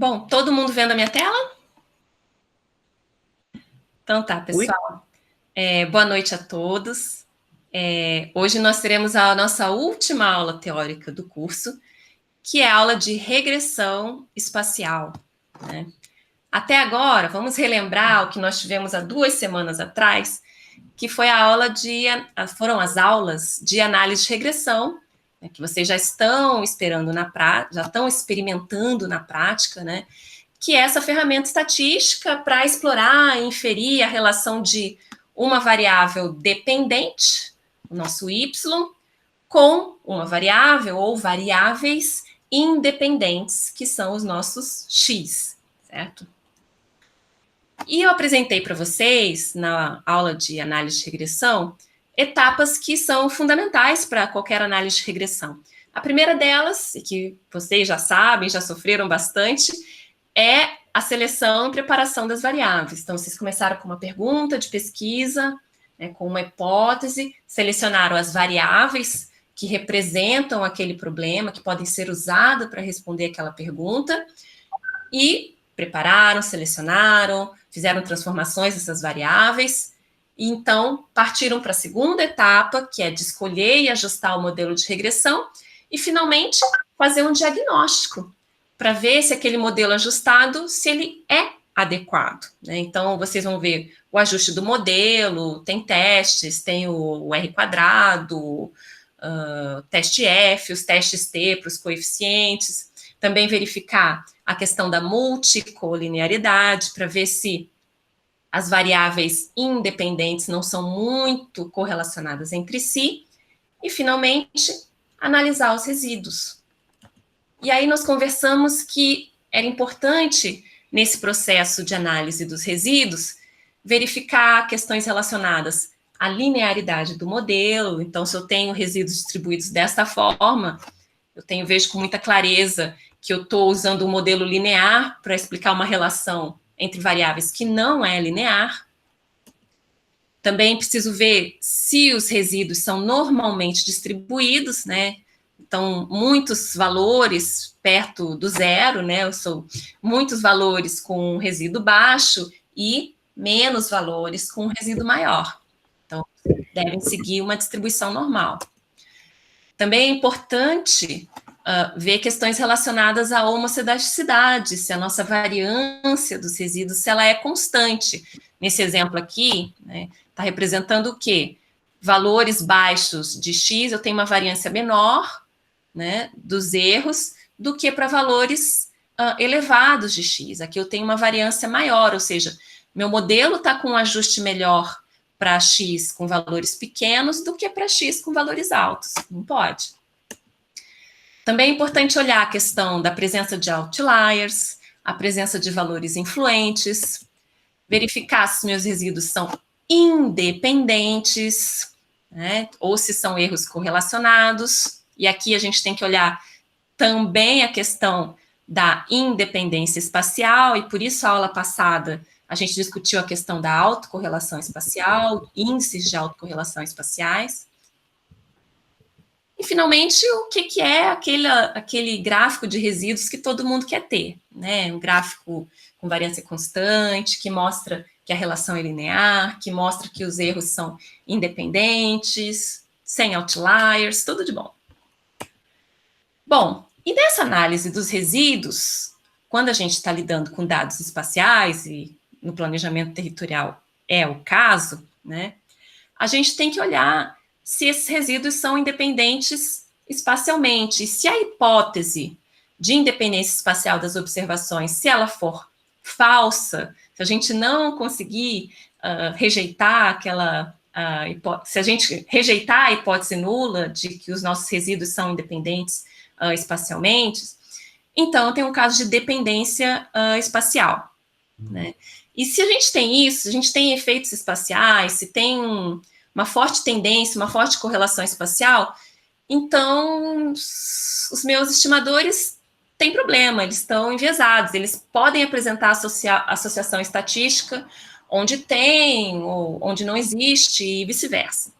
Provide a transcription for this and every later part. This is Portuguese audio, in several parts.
Bom, todo mundo vendo a minha tela? Então tá, pessoal. Boa noite a todos. Hoje nós teremos a nossa última aula teórica do curso, que é a aula de regressão espacial, né? Até agora, vamos relembrar o que nós tivemos há 2 semanas atrás, que foi foram as aulas de análise de regressão, né, que vocês já estão esperando já estão experimentando na prática, né? Que é essa ferramenta estatística para explorar e inferir a relação de uma variável dependente, o nosso y, com uma variável ou variáveis independentes, que são os nossos x, certo? E eu apresentei para vocês, na aula de análise de regressão, etapas que são fundamentais para qualquer análise de regressão. A primeira delas, e que vocês já sabem, já sofreram bastante, é a seleção e preparação das variáveis. Então, vocês começaram com uma pergunta de pesquisa, né, com uma hipótese, selecionaram as variáveis que representam aquele problema, que podem ser usadas para responder aquela pergunta, e prepararam, selecionaram, fizeram transformações dessas variáveis, e então partiram para a segunda etapa, que é de escolher e ajustar o modelo de regressão, e finalmente fazer um diagnóstico, para ver se aquele modelo ajustado, se ele é adequado, né? Então, vocês vão ver o ajuste do modelo, tem testes, tem o R quadrado, teste F, os testes T para os coeficientes, também verificar a questão da multicolinearidade, para ver se as variáveis independentes não são muito correlacionadas entre si, e, finalmente, analisar os resíduos. E aí nós conversamos que era importante, nesse processo de análise dos resíduos, verificar questões relacionadas à linearidade do modelo. Então, se eu tenho resíduos distribuídos desta forma, vejo com muita clareza que eu estou usando um modelo linear para explicar uma relação entre variáveis que não é linear. Também preciso ver se os resíduos são normalmente distribuídos, né? Então, muitos valores perto do zero, né? Muitos valores com resíduo baixo e menos valores com resíduo maior. Então, devem seguir uma distribuição normal. Também é importante ver questões relacionadas à homocedaticidade, se a nossa variância dos resíduos, se ela é constante. Nesse exemplo aqui, né, está representando o quê? Valores baixos de x, eu tenho uma variância menor, né, dos erros, do que para valores elevados de x. Aqui eu tenho uma variância maior, ou seja, meu modelo está com um ajuste melhor para x com valores pequenos do que para x com valores altos. Não pode. Também é importante olhar a questão da presença de outliers, a presença de valores influentes, verificar se meus resíduos são independentes, né, ou se são erros correlacionados. E aqui a gente tem que olhar também a questão da independência espacial, e por isso a aula passada a gente discutiu a questão da autocorrelação espacial, índices de autocorrelação espaciais. E, finalmente, o que é aquele gráfico de resíduos que todo mundo quer ter, né? Um gráfico com variância constante, que mostra que a relação é linear, que mostra que os erros são independentes, sem outliers, tudo de bom. Bom, e nessa análise dos resíduos, quando a gente está lidando com dados espaciais, e no planejamento territorial é o caso, né, a gente tem que olhar se esses resíduos são independentes espacialmente. E se a hipótese de independência espacial das observações, se ela for falsa, se a gente não conseguir rejeitar se a gente rejeitar a hipótese nula de que os nossos resíduos são independentes espacialmente, então tem um caso de dependência espacial, né? E se a gente tem isso, se a gente tem efeitos espaciais, se tem uma forte tendência, uma forte correlação espacial, então os meus estimadores têm problema, eles estão enviesados, eles podem apresentar associação estatística onde tem ou onde não existe e vice-versa.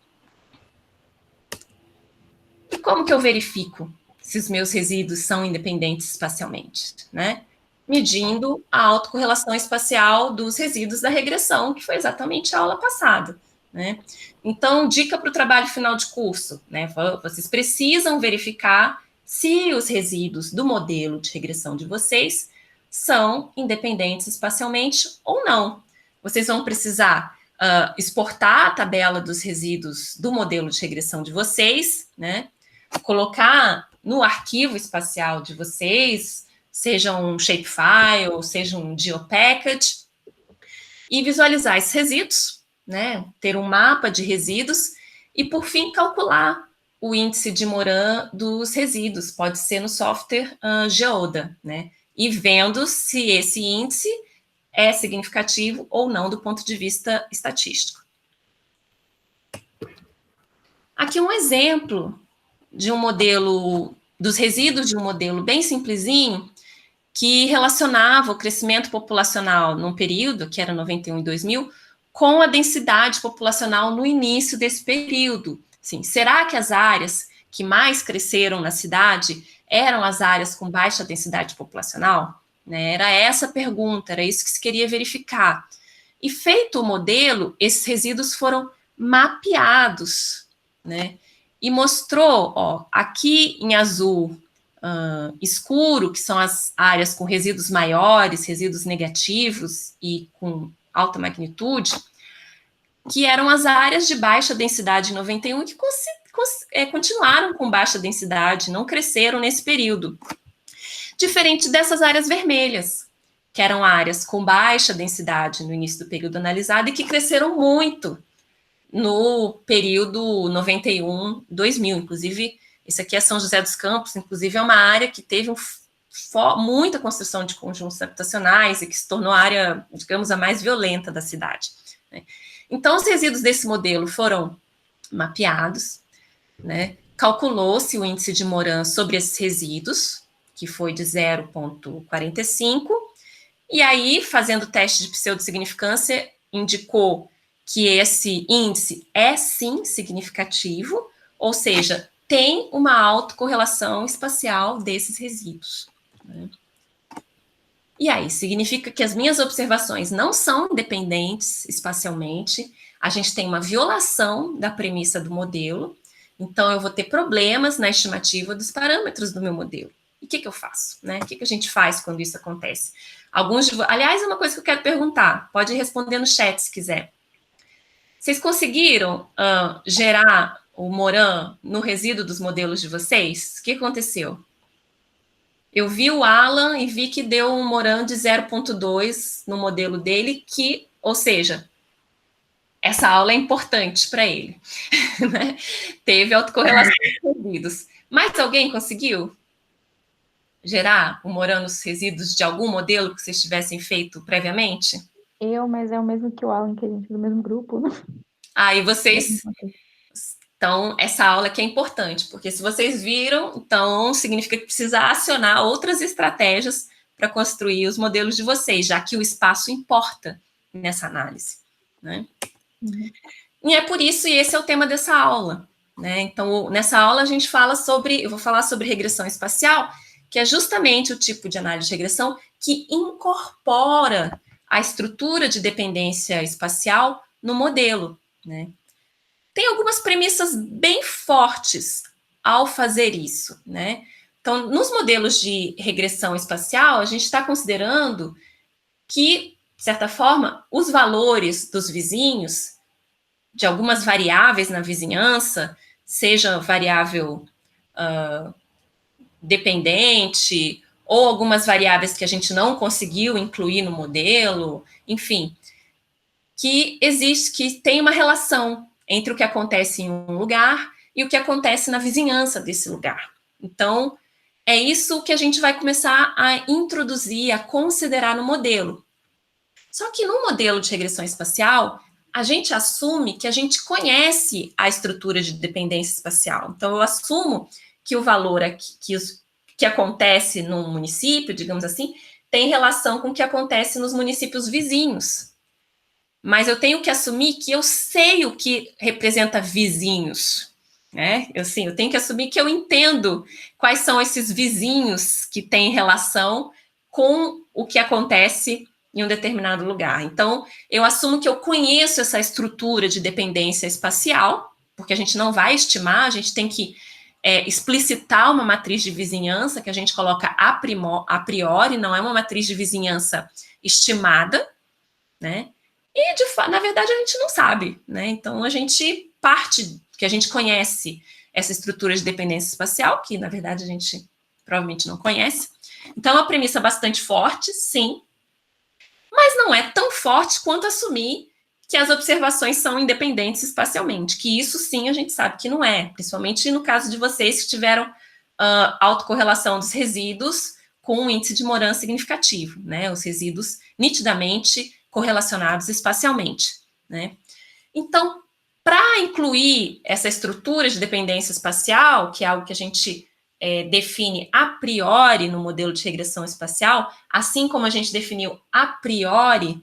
E como que eu verifico se os meus resíduos são independentes espacialmente, né? medindo a autocorrelação espacial dos resíduos da regressão, que foi exatamente a aula passada, né? Então, dica para o trabalho final de curso, né? Vocês precisam verificar se os resíduos do modelo de regressão de vocês são independentes espacialmente ou não. Vocês vão precisar exportar a tabela dos resíduos do modelo de regressão de vocês, né? Colocar no arquivo espacial de vocês, seja um shapefile, seja um geopackage, e visualizar esses resíduos, né? Ter um mapa de resíduos e, por fim, calcular o índice de Moran dos resíduos. Pode ser no software Geoda, né? E vendo se esse índice é significativo ou não do ponto de vista estatístico. Aqui um exemplo de um modelo, dos resíduos de um modelo bem simplesinho, que relacionava o crescimento populacional num período, que era 91 e 2000, com a densidade populacional no início desse período. Assim, será que as áreas que mais cresceram na cidade eram as áreas com baixa densidade populacional? Né? Era essa a pergunta, era isso que se queria verificar. E feito o modelo, esses resíduos foram mapeados, né? E mostrou, ó, aqui em azul escuro, que são as áreas com resíduos maiores, resíduos negativos e com alta magnitude, que eram as áreas de baixa densidade em 91 que continuaram com baixa densidade, não cresceram nesse período. Diferente dessas áreas vermelhas, que eram áreas com baixa densidade no início do período analisado e que cresceram muito no período 91-2000. Inclusive, esse aqui é São José dos Campos, inclusive é uma área que teve muita construção de conjuntos habitacionais e que se tornou a área, digamos, a mais violenta da cidade. Né? Então, os resíduos desse modelo foram mapeados, né? Calculou-se o índice de Moran sobre esses resíduos, que foi de 0,45, e aí, fazendo o teste de pseudossignificância, indicou que esse índice é sim significativo, ou seja, tem uma autocorrelação espacial desses resíduos. Né? E aí, significa que as minhas observações não são independentes espacialmente, a gente tem uma violação da premissa do modelo, então eu vou ter problemas na estimativa dos parâmetros do meu modelo. E o que eu faço? Né? O que a gente faz quando isso acontece? Aliás, é uma coisa que eu quero perguntar, pode responder no chat se quiser. Vocês conseguiram gerar o Moran no resíduo dos modelos de vocês? O que aconteceu? Eu vi o Alan e vi que deu um Moran de 0,2 no modelo dele, que, ou seja, essa aula é importante para ele. Né? Teve autocorrelação dos resíduos. Mas alguém conseguiu gerar o Moran nos resíduos de algum modelo que vocês tivessem feito previamente? Mas é o mesmo que o Alan, que a gente é do mesmo grupo, né? E vocês... Então, essa aula aqui é importante, porque se vocês viram, então significa que precisa acionar outras estratégias para construir os modelos de vocês, já que o espaço importa nessa análise. Né? Uhum. E é por isso, e esse é o tema dessa aula. Né? Então, nessa aula a gente fala eu vou falar sobre regressão espacial, que é justamente o tipo de análise de regressão que incorpora a estrutura de dependência espacial no modelo. Né? Tem algumas premissas bem fortes ao fazer isso, né? Então, nos modelos de regressão espacial, a gente está considerando que, de certa forma, os valores dos vizinhos, de algumas variáveis na vizinhança, seja variável dependente, ou algumas variáveis que a gente não conseguiu incluir no modelo, enfim, que tem uma relação entre o que acontece em um lugar e o que acontece na vizinhança desse lugar. Então, é isso que a gente vai começar a introduzir, a considerar no modelo. Só que no modelo de regressão espacial, a gente assume que a gente conhece a estrutura de dependência espacial. Então, eu assumo que o valor aqui, que acontece no município, digamos assim, tem relação com o que acontece nos municípios vizinhos. Mas eu tenho que assumir que eu sei o que representa vizinhos, né? Eu tenho que assumir que eu entendo quais são esses vizinhos que têm relação com o que acontece em um determinado lugar. Então, eu assumo que eu conheço essa estrutura de dependência espacial, porque a gente não vai estimar, a gente tem que explicitar uma matriz de vizinhança que a gente coloca a priori, não é uma matriz de vizinhança estimada, né? E, na verdade, a gente não sabe, né? Então, a gente parte que a gente conhece essa estrutura de dependência espacial, que, na verdade, a gente provavelmente não conhece. Então, é uma premissa bastante forte, sim, mas não é tão forte quanto assumir que as observações são independentes espacialmente, que isso sim a gente sabe que não é, principalmente no caso de vocês que tiveram autocorrelação dos resíduos com um índice de Moran significativo, né? Os resíduos nitidamente correlacionados espacialmente, né? Então, para incluir essa estrutura de dependência espacial, que é algo que a gente define a priori no modelo de regressão espacial, assim como a gente definiu a priori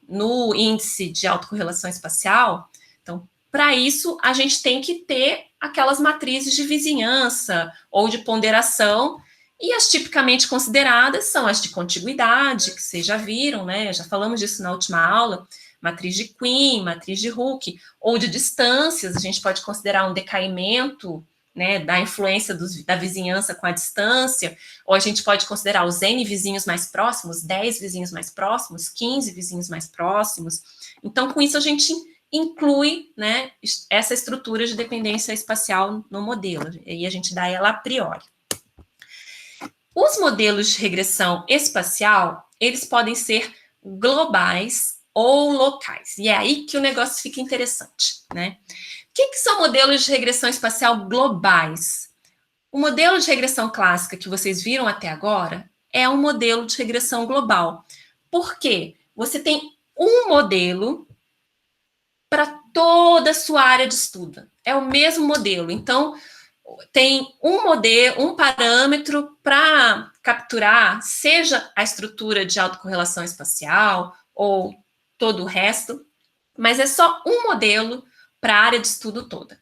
no índice de autocorrelação espacial, então, para isso, a gente tem que ter aquelas matrizes de vizinhança ou de ponderação, e as tipicamente consideradas são as de contiguidade, que vocês já viram, né? Já falamos disso na última aula, matriz de Quinn, matriz de Hooke, ou de distâncias, a gente pode considerar um decaimento, né, da influência da vizinhança com a distância, ou a gente pode considerar os N vizinhos mais próximos, 10 vizinhos mais próximos, 15 vizinhos mais próximos. Então, com isso, a gente inclui, né, essa estrutura de dependência espacial no modelo, e a gente dá ela a priori. Os modelos de regressão espacial, eles podem ser globais ou locais, e é aí que o negócio fica interessante, né? O que são modelos de regressão espacial globais? O modelo de regressão clássica que vocês viram até agora é um modelo de regressão global. Por quê? Você tem um modelo para toda a sua área de estudo. É o mesmo modelo. Então, tem um modelo, um parâmetro para capturar, seja a estrutura de autocorrelação espacial ou todo o resto, mas é só um modelo para a área de estudo toda.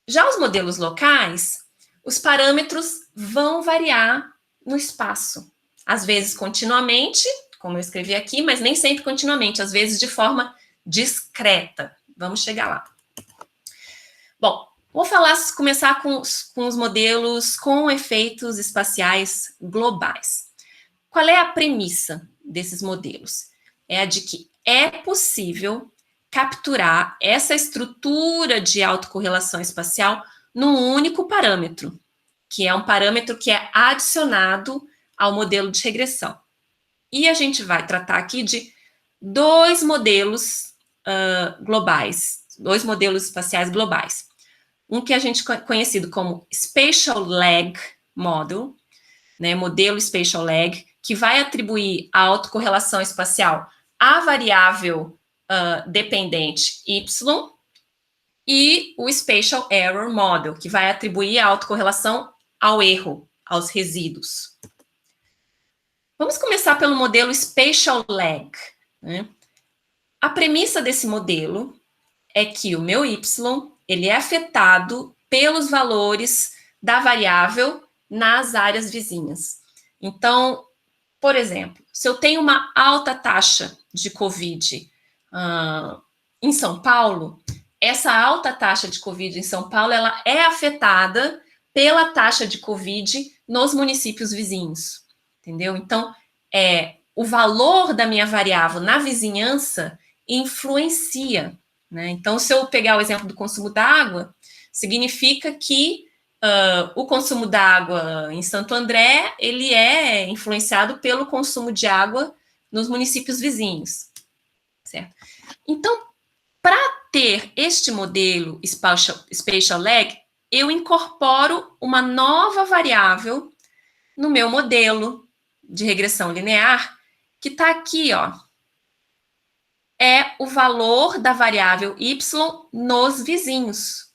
Já os modelos locais, os parâmetros vão variar no espaço. Às vezes continuamente, como eu escrevi aqui, mas nem sempre continuamente, às vezes de forma discreta. Vamos chegar lá. Bom, vou começar com os modelos com efeitos espaciais globais. Qual é a premissa desses modelos? É a de que é possível capturar essa estrutura de autocorrelação espacial num único parâmetro, que é um parâmetro que é adicionado ao modelo de regressão. E a gente vai tratar aqui de dois modelos globais, dois modelos espaciais globais. Um que a gente conhecido como Spatial Lag Model, né, modelo Spatial Lag, que vai atribuir a autocorrelação espacial à variável dependente y, e o Spatial Error Model, que vai atribuir a autocorrelação ao erro, aos resíduos. Vamos começar pelo modelo Spatial Lag, né? A premissa desse modelo é que o meu y ele é afetado pelos valores da variável nas áreas vizinhas. Então, por exemplo, se eu tenho uma alta taxa de Covid em São Paulo, essa alta taxa de Covid em São Paulo, ela é afetada pela taxa de Covid nos municípios vizinhos, entendeu? Então, o valor da minha variável na vizinhança influencia, né? Então, se eu pegar o exemplo do consumo d'água, significa que o consumo d'água em Santo André, ele é influenciado pelo consumo de água nos municípios vizinhos, certo? Então, para ter este modelo Spatial Lag, eu incorporo uma nova variável no meu modelo de regressão linear, que está aqui, ó. É o valor da variável y nos vizinhos.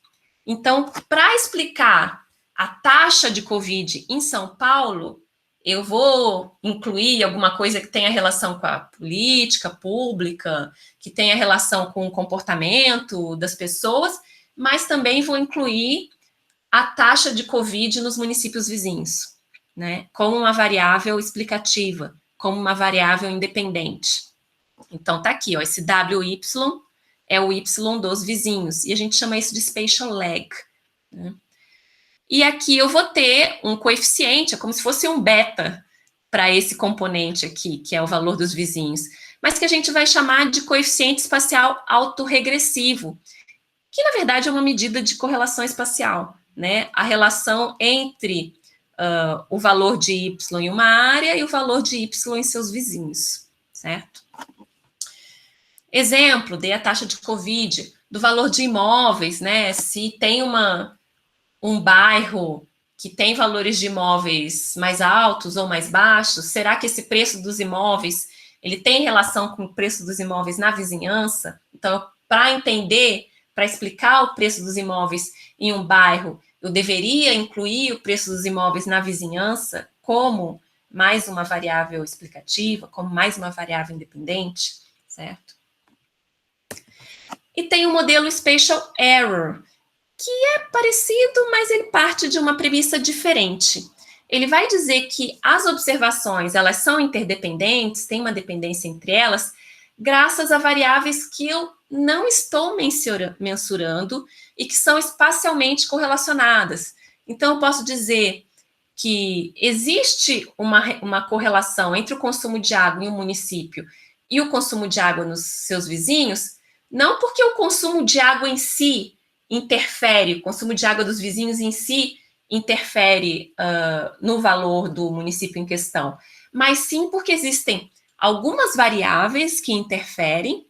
Então, para explicar a taxa de Covid em São Paulo, eu vou incluir alguma coisa que tenha relação com a política pública, que tenha relação com o comportamento das pessoas, mas também vou incluir a taxa de Covid nos municípios vizinhos. né, como uma variável explicativa, como uma variável independente. Então, tá aqui, ó, esse WY é o Y dos vizinhos, e a gente chama isso de spatial lag, né? E aqui eu vou ter um coeficiente, é como se fosse um beta para esse componente aqui, que é o valor dos vizinhos, mas que a gente vai chamar de coeficiente espacial autorregressivo, que na verdade é uma medida de correlação espacial, né? A relação entre o valor de Y em uma área e o valor de Y em seus vizinhos, certo? Exemplo, dei a taxa de Covid, do valor de imóveis, né? Se tem um bairro que tem valores de imóveis mais altos ou mais baixos, será que esse preço dos imóveis ele tem relação com o preço dos imóveis na vizinhança? Então, para entender, para explicar o preço dos imóveis em um bairro, eu deveria incluir o preço dos imóveis na vizinhança como mais uma variável explicativa, como mais uma variável independente, certo? E tem o modelo Spatial Error, que é parecido, mas ele parte de uma premissa diferente. Ele vai dizer que as observações, elas são interdependentes, tem uma dependência entre elas, graças a variáveis que eu não estou mensurando e que são espacialmente correlacionadas. Então, eu posso dizer que existe uma correlação entre o consumo de água em um município e o consumo de água nos seus vizinhos, não porque o consumo de água em si interfere, o consumo de água dos vizinhos em si interfere no valor do município em questão, mas sim porque existem algumas variáveis que interferem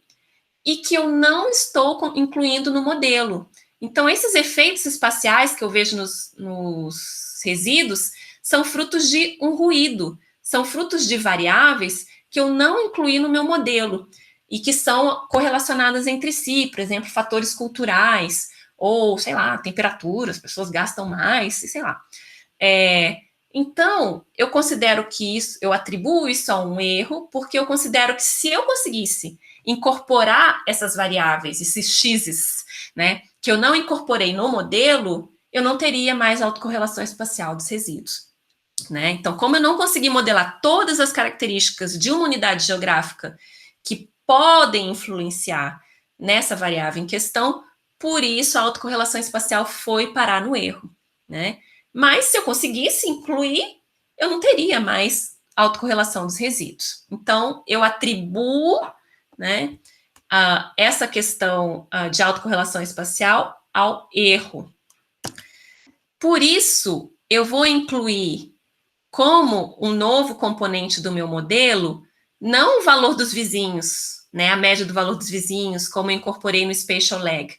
e que eu não estou incluindo no modelo. Então, esses efeitos espaciais que eu vejo nos resíduos são frutos de um ruído, são frutos de variáveis que eu não incluí no meu modelo e que são correlacionadas entre si, por exemplo, fatores culturais, ou, sei lá, temperatura, as pessoas gastam mais, sei lá. Então, eu considero que isso, eu atribuo isso a um erro, porque eu considero que se eu conseguisse incorporar essas variáveis, esses x's, né, que eu não incorporei no modelo, eu não teria mais autocorrelação espacial dos resíduos, né? Então, como eu não consegui modelar todas as características de uma unidade geográfica que podem influenciar nessa variável em questão, por isso a autocorrelação espacial foi parar no erro, né? Mas se eu conseguisse incluir, eu não teria mais autocorrelação dos resíduos. Então, eu atribuo, né, essa questão de autocorrelação espacial ao erro. Por isso, eu vou incluir como um novo componente do meu modelo, não o valor dos vizinhos, né, a média do valor dos vizinhos, como eu incorporei no Spatial Lag,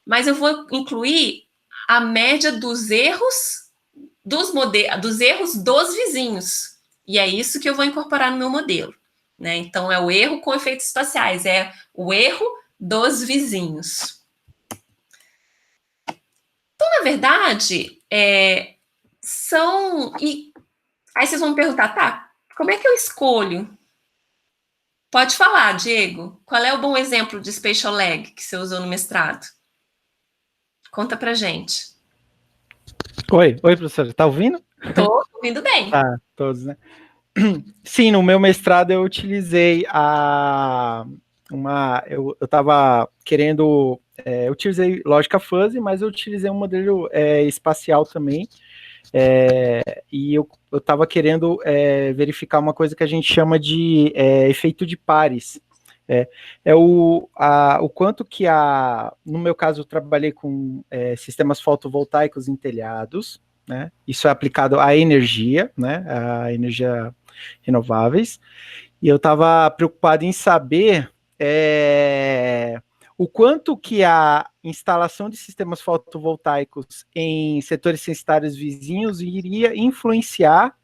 mas eu vou incluir a média dos erros dos erros dos vizinhos. E é isso que eu vou incorporar no meu modelo, né? Então, é o erro com efeitos espaciais, é o erro dos vizinhos. Então, na verdade, são... E aí vocês vão me perguntar, tá, como é que eu escolho? Pode falar, Diego. Qual é o bom exemplo de spatial lag que você usou no mestrado? Conta pra gente. Oi, professora, tá ouvindo? Tô ouvindo bem. Tá, todos, né? Sim, no meu mestrado eu utilizei eu estava querendo, eu utilizei lógica fuzzy, mas eu utilizei um modelo espacial também, e eu estava querendo verificar uma coisa que a gente chama de efeito de pares. O quanto que no meu caso eu trabalhei com sistemas fotovoltaicos em telhados, né? Isso é aplicado à energia, né? A energia renováveis, e eu estava preocupado em saber o quanto que a instalação de sistemas fotovoltaicos em setores censitários vizinhos iria influenciar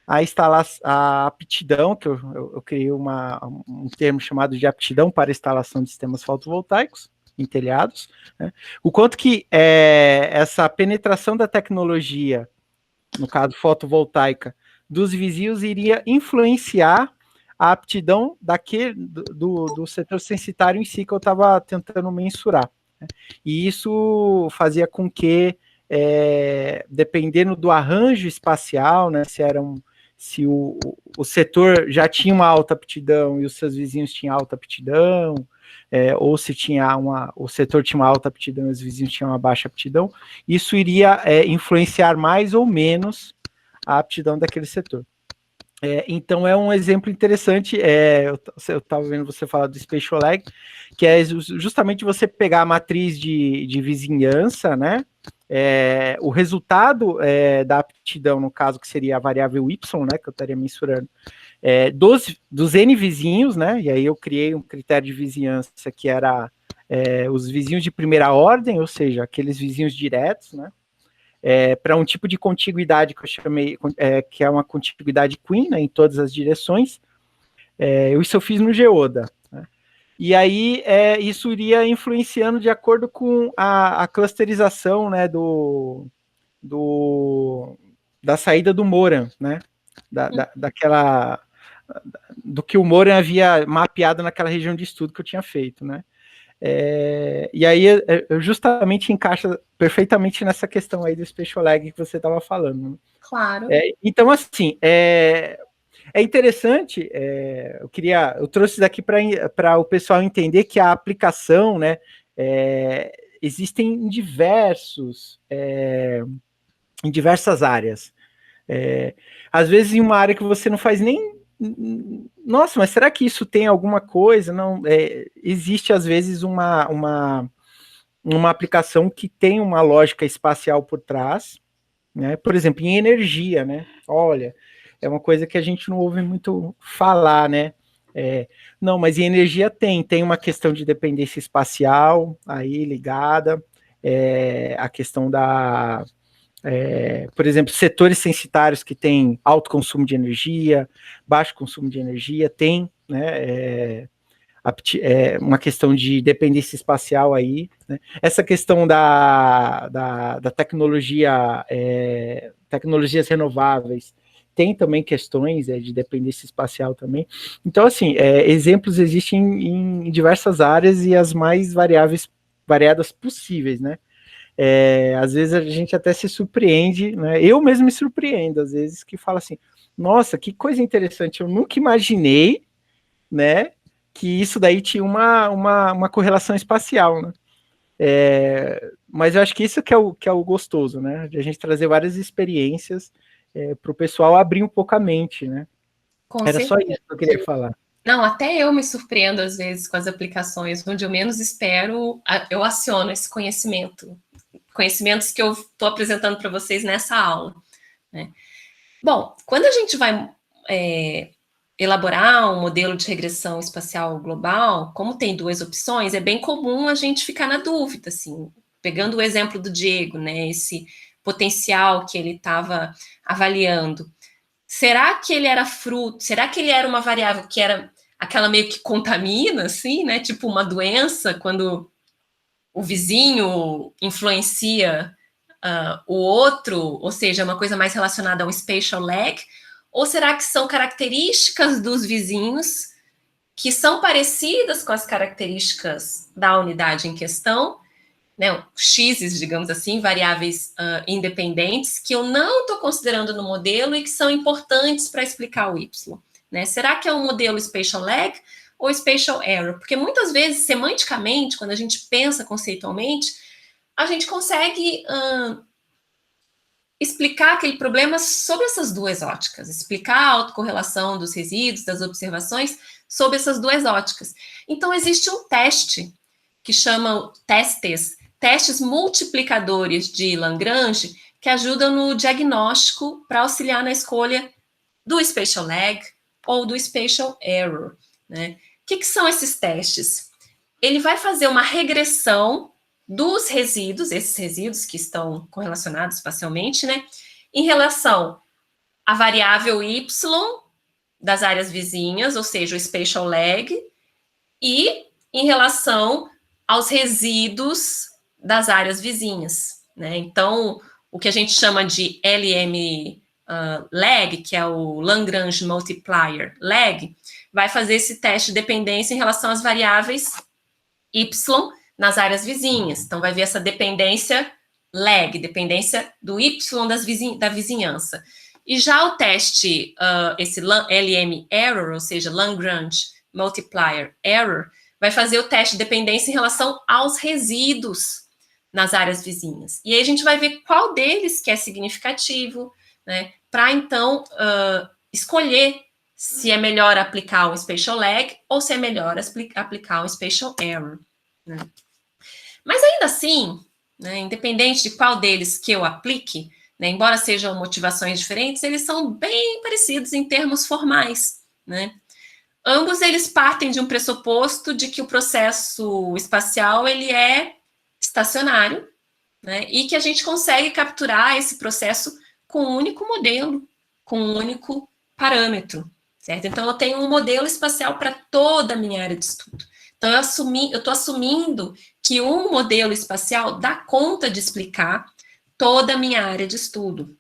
a aptidão, que eu criei um termo chamado de aptidão para instalação de sistemas fotovoltaicos em telhados, né? O quanto que essa penetração da tecnologia, no caso fotovoltaica, dos vizinhos iria influenciar a aptidão do setor censitário em si que eu estava tentando mensurar, né? E isso fazia com que dependendo do arranjo espacial, né, se o setor já tinha uma alta aptidão e os seus vizinhos tinham alta aptidão, ou se o setor tinha uma alta aptidão e os vizinhos tinham uma baixa aptidão, isso iria influenciar mais ou menos a aptidão daquele setor. Então é um exemplo interessante, eu estava vendo você falar do Spatial Lag, que é justamente você pegar a matriz de vizinhança, né? O resultado da aptidão, no caso, que seria a variável y, né? Que eu estaria mensurando, dos N vizinhos, né? E aí eu criei um critério de vizinhança que era os vizinhos de primeira ordem, ou seja, aqueles vizinhos diretos, né? Para um tipo de contiguidade que eu chamei, que é uma contiguidade Queen, né, em todas as direções. Isso eu fiz no Geoda. Né? E aí isso iria influenciando de acordo com a clusterização, né, da saída do Moran, né? Do que o Moran havia mapeado naquela região de estudo que eu tinha feito, né? E aí justamente encaixa perfeitamente nessa questão aí do Spatial Lag que você estava falando. Né? Claro. Então, assim, é interessante, eu trouxe isso aqui para o pessoal entender que a aplicação, né, existem em diversas áreas. Às vezes em uma área que você não faz nem nossa, mas será que isso tem alguma coisa? Não, existe às vezes uma aplicação que tem uma lógica espacial por trás, né? Por exemplo, em energia, né? Olha, é uma coisa que a gente não ouve muito falar, né? Não, mas em energia tem uma questão de dependência espacial aí ligada, a questão da por exemplo, setores censitários que têm alto consumo de energia, baixo consumo de energia, tem, né, uma questão de dependência espacial aí. Né? Essa questão da tecnologia, tecnologias renováveis, tem também questões de dependência espacial também. Então, assim, exemplos existem em diversas áreas e as mais variadas possíveis, né? Às vezes a gente até se surpreende, né? Eu mesmo me surpreendo, às vezes, que fala assim, nossa, que coisa interessante, eu nunca imaginei, né, que isso daí tinha uma correlação espacial, né? Mas eu acho que isso que é o gostoso, né? De a gente trazer várias experiências para o pessoal abrir um pouco a mente, né? Com Era só certeza. isso que eu queria falar. Não, até eu me surpreendo às vezes com as aplicações, onde eu menos espero, eu aciono esse conhecimento. Conhecimentos que eu estou apresentando para vocês nessa aula. Né? Bom, quando a gente vai elaborar um modelo de regressão espacial global, como tem duas opções, é bem comum a gente ficar na dúvida, assim, pegando o exemplo do Diego, né, esse potencial que ele estava avaliando. Será que ele era fruto? Será que ele era uma variável que era aquela meio que contamina, assim, né, tipo uma doença, quando o vizinho influencia o outro, ou seja, uma coisa mais relacionada a um spatial lag, ou será que são características dos vizinhos que são parecidas com as características da unidade em questão, né, x's, digamos assim, variáveis independentes, que eu não estou considerando no modelo e que são importantes para explicar o y. Né? Será que é um modelo spatial lag ou spatial error? Porque muitas vezes, semanticamente, quando a gente pensa conceitualmente, a gente consegue explicar aquele problema sobre essas duas óticas, explicar a autocorrelação dos resíduos, das observações, sobre essas duas óticas. Então, existe um teste que chama testes multiplicadores de Lagrange, que ajudam no diagnóstico para auxiliar na escolha do spatial lag ou do spatial error. Né? O que são esses testes? Ele vai fazer uma regressão dos resíduos, esses resíduos que estão correlacionados espacialmente, né, em relação à variável y das áreas vizinhas, ou seja, o spatial lag, e em relação aos resíduos das áreas vizinhas. Né? Então, o que a gente chama de LM lag, que é o Lagrange Multiplier lag, vai fazer esse teste de dependência em relação às variáveis y nas áreas vizinhas. Então, vai ver essa dependência lag, dependência do y da vizinhança. E já o teste, esse LM error, ou seja, Lagrange multiplier error, vai fazer o teste de dependência em relação aos resíduos nas áreas vizinhas. E aí a gente vai ver qual deles que é significativo, né, para então escolher se é melhor aplicar um spatial lag ou se é melhor aplicar um spatial error. Né? Mas ainda assim, né, independente de qual deles que eu aplique, né, embora sejam motivações diferentes, eles são bem parecidos em termos formais, né? Ambos eles partem de um pressuposto de que o processo espacial ele é estacionário, né, e que a gente consegue capturar esse processo com um único modelo, com um único parâmetro, certo? Então, eu tenho um modelo espacial para toda a minha área de estudo. Então, eu estou assumindo que um modelo espacial dá conta de explicar toda a minha área de estudo.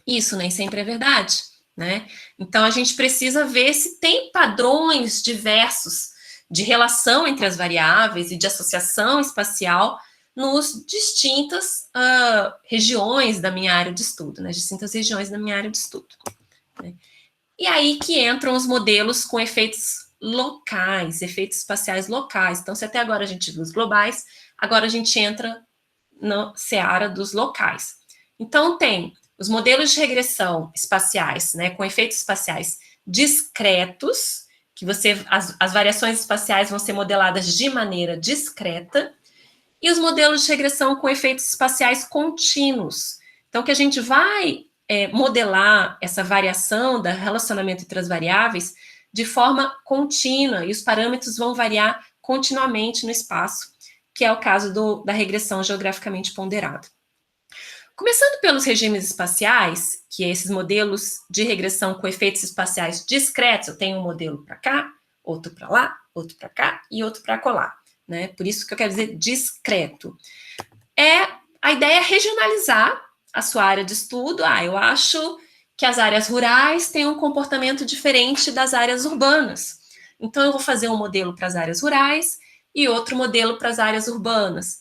Isso nem sempre é verdade, né? Então, a gente precisa ver se tem padrões diversos de relação entre as variáveis e de associação espacial nos distintas regiões da minha área de estudo, nas distintas regiões da minha área de estudo. Né? E aí que entram os modelos com efeitos locais, efeitos espaciais locais. Então, se até agora a gente viu os globais, agora a gente entra na seara dos locais. Então, tem os modelos de regressão espaciais, né, com efeitos espaciais discretos, que as variações espaciais vão ser modeladas de maneira discreta, e os modelos de regressão com efeitos espaciais contínuos. Então, que a gente vai modelar essa variação do relacionamento entre as variáveis de forma contínua, e os parâmetros vão variar continuamente no espaço, que é o caso da regressão geograficamente ponderada. Começando pelos regimes espaciais, que é esses modelos de regressão com efeitos espaciais discretos, eu tenho um modelo para cá, outro para lá, outro para cá e outro para colar. Né? Por isso que eu quero dizer discreto. A ideia é regionalizar a sua área de estudo. Eu acho que as áreas rurais têm um comportamento diferente das áreas urbanas. Então, eu vou fazer um modelo para as áreas rurais e outro modelo para as áreas urbanas.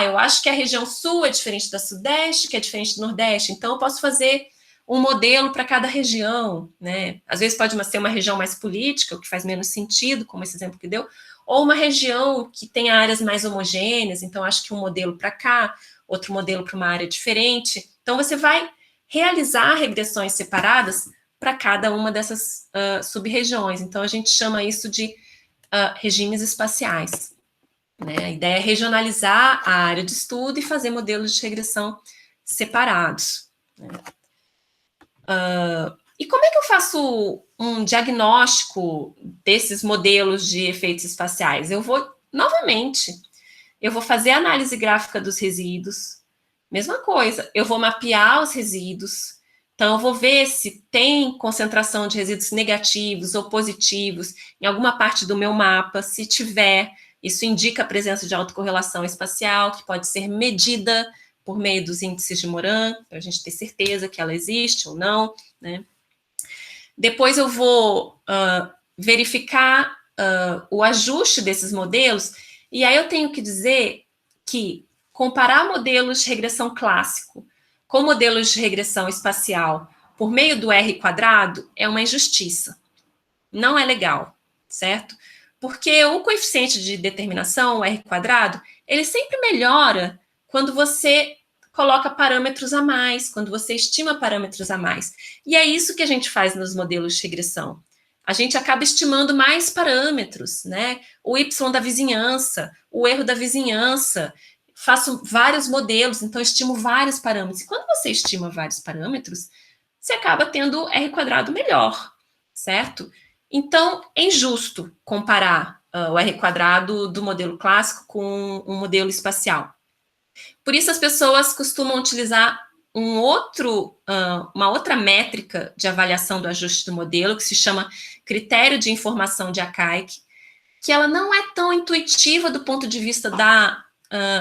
Eu acho que a região sul é diferente da sudeste, que é diferente do nordeste. Então, eu posso fazer um modelo para cada região, né? Às vezes pode ser uma região mais política, o que faz menos sentido, como esse exemplo que deu, ou uma região que tem áreas mais homogêneas, então acho que um modelo para cá, outro modelo para uma área diferente. Então, você vai realizar regressões separadas para cada uma dessas sub-regiões. Então, a gente chama isso de regimes espaciais. Né? A ideia é regionalizar a área de estudo e fazer modelos de regressão separados. Né? E como é que eu faço um diagnóstico desses modelos de efeitos espaciais? Eu vou fazer a análise gráfica dos resíduos, mesma coisa, eu vou mapear os resíduos, então eu vou ver se tem concentração de resíduos negativos ou positivos em alguma parte do meu mapa, se tiver, isso indica a presença de autocorrelação espacial, que pode ser medida por meio dos índices de Moran, para a gente ter certeza que ela existe ou não, né? Depois eu vou verificar o ajuste desses modelos, e aí eu tenho que dizer que comparar modelos de regressão clássico com modelos de regressão espacial por meio do R² é uma injustiça. Não é legal, certo? Porque o coeficiente de determinação, o R², ele sempre melhora quando você coloca parâmetros a mais, quando você estima parâmetros a mais. E é isso que a gente faz nos modelos de regressão. A gente acaba estimando mais parâmetros, né? O Y da vizinhança, o erro da vizinhança. Faço vários modelos, então estimo vários parâmetros. E quando você estima vários parâmetros, você acaba tendo R² melhor, certo? Então, é injusto comparar o R² do modelo clássico com um modelo espacial. Por isso, as pessoas costumam utilizar uma outra métrica de avaliação do ajuste do modelo, que se chama critério de informação de Akaike, que ela não é tão intuitiva do ponto de vista da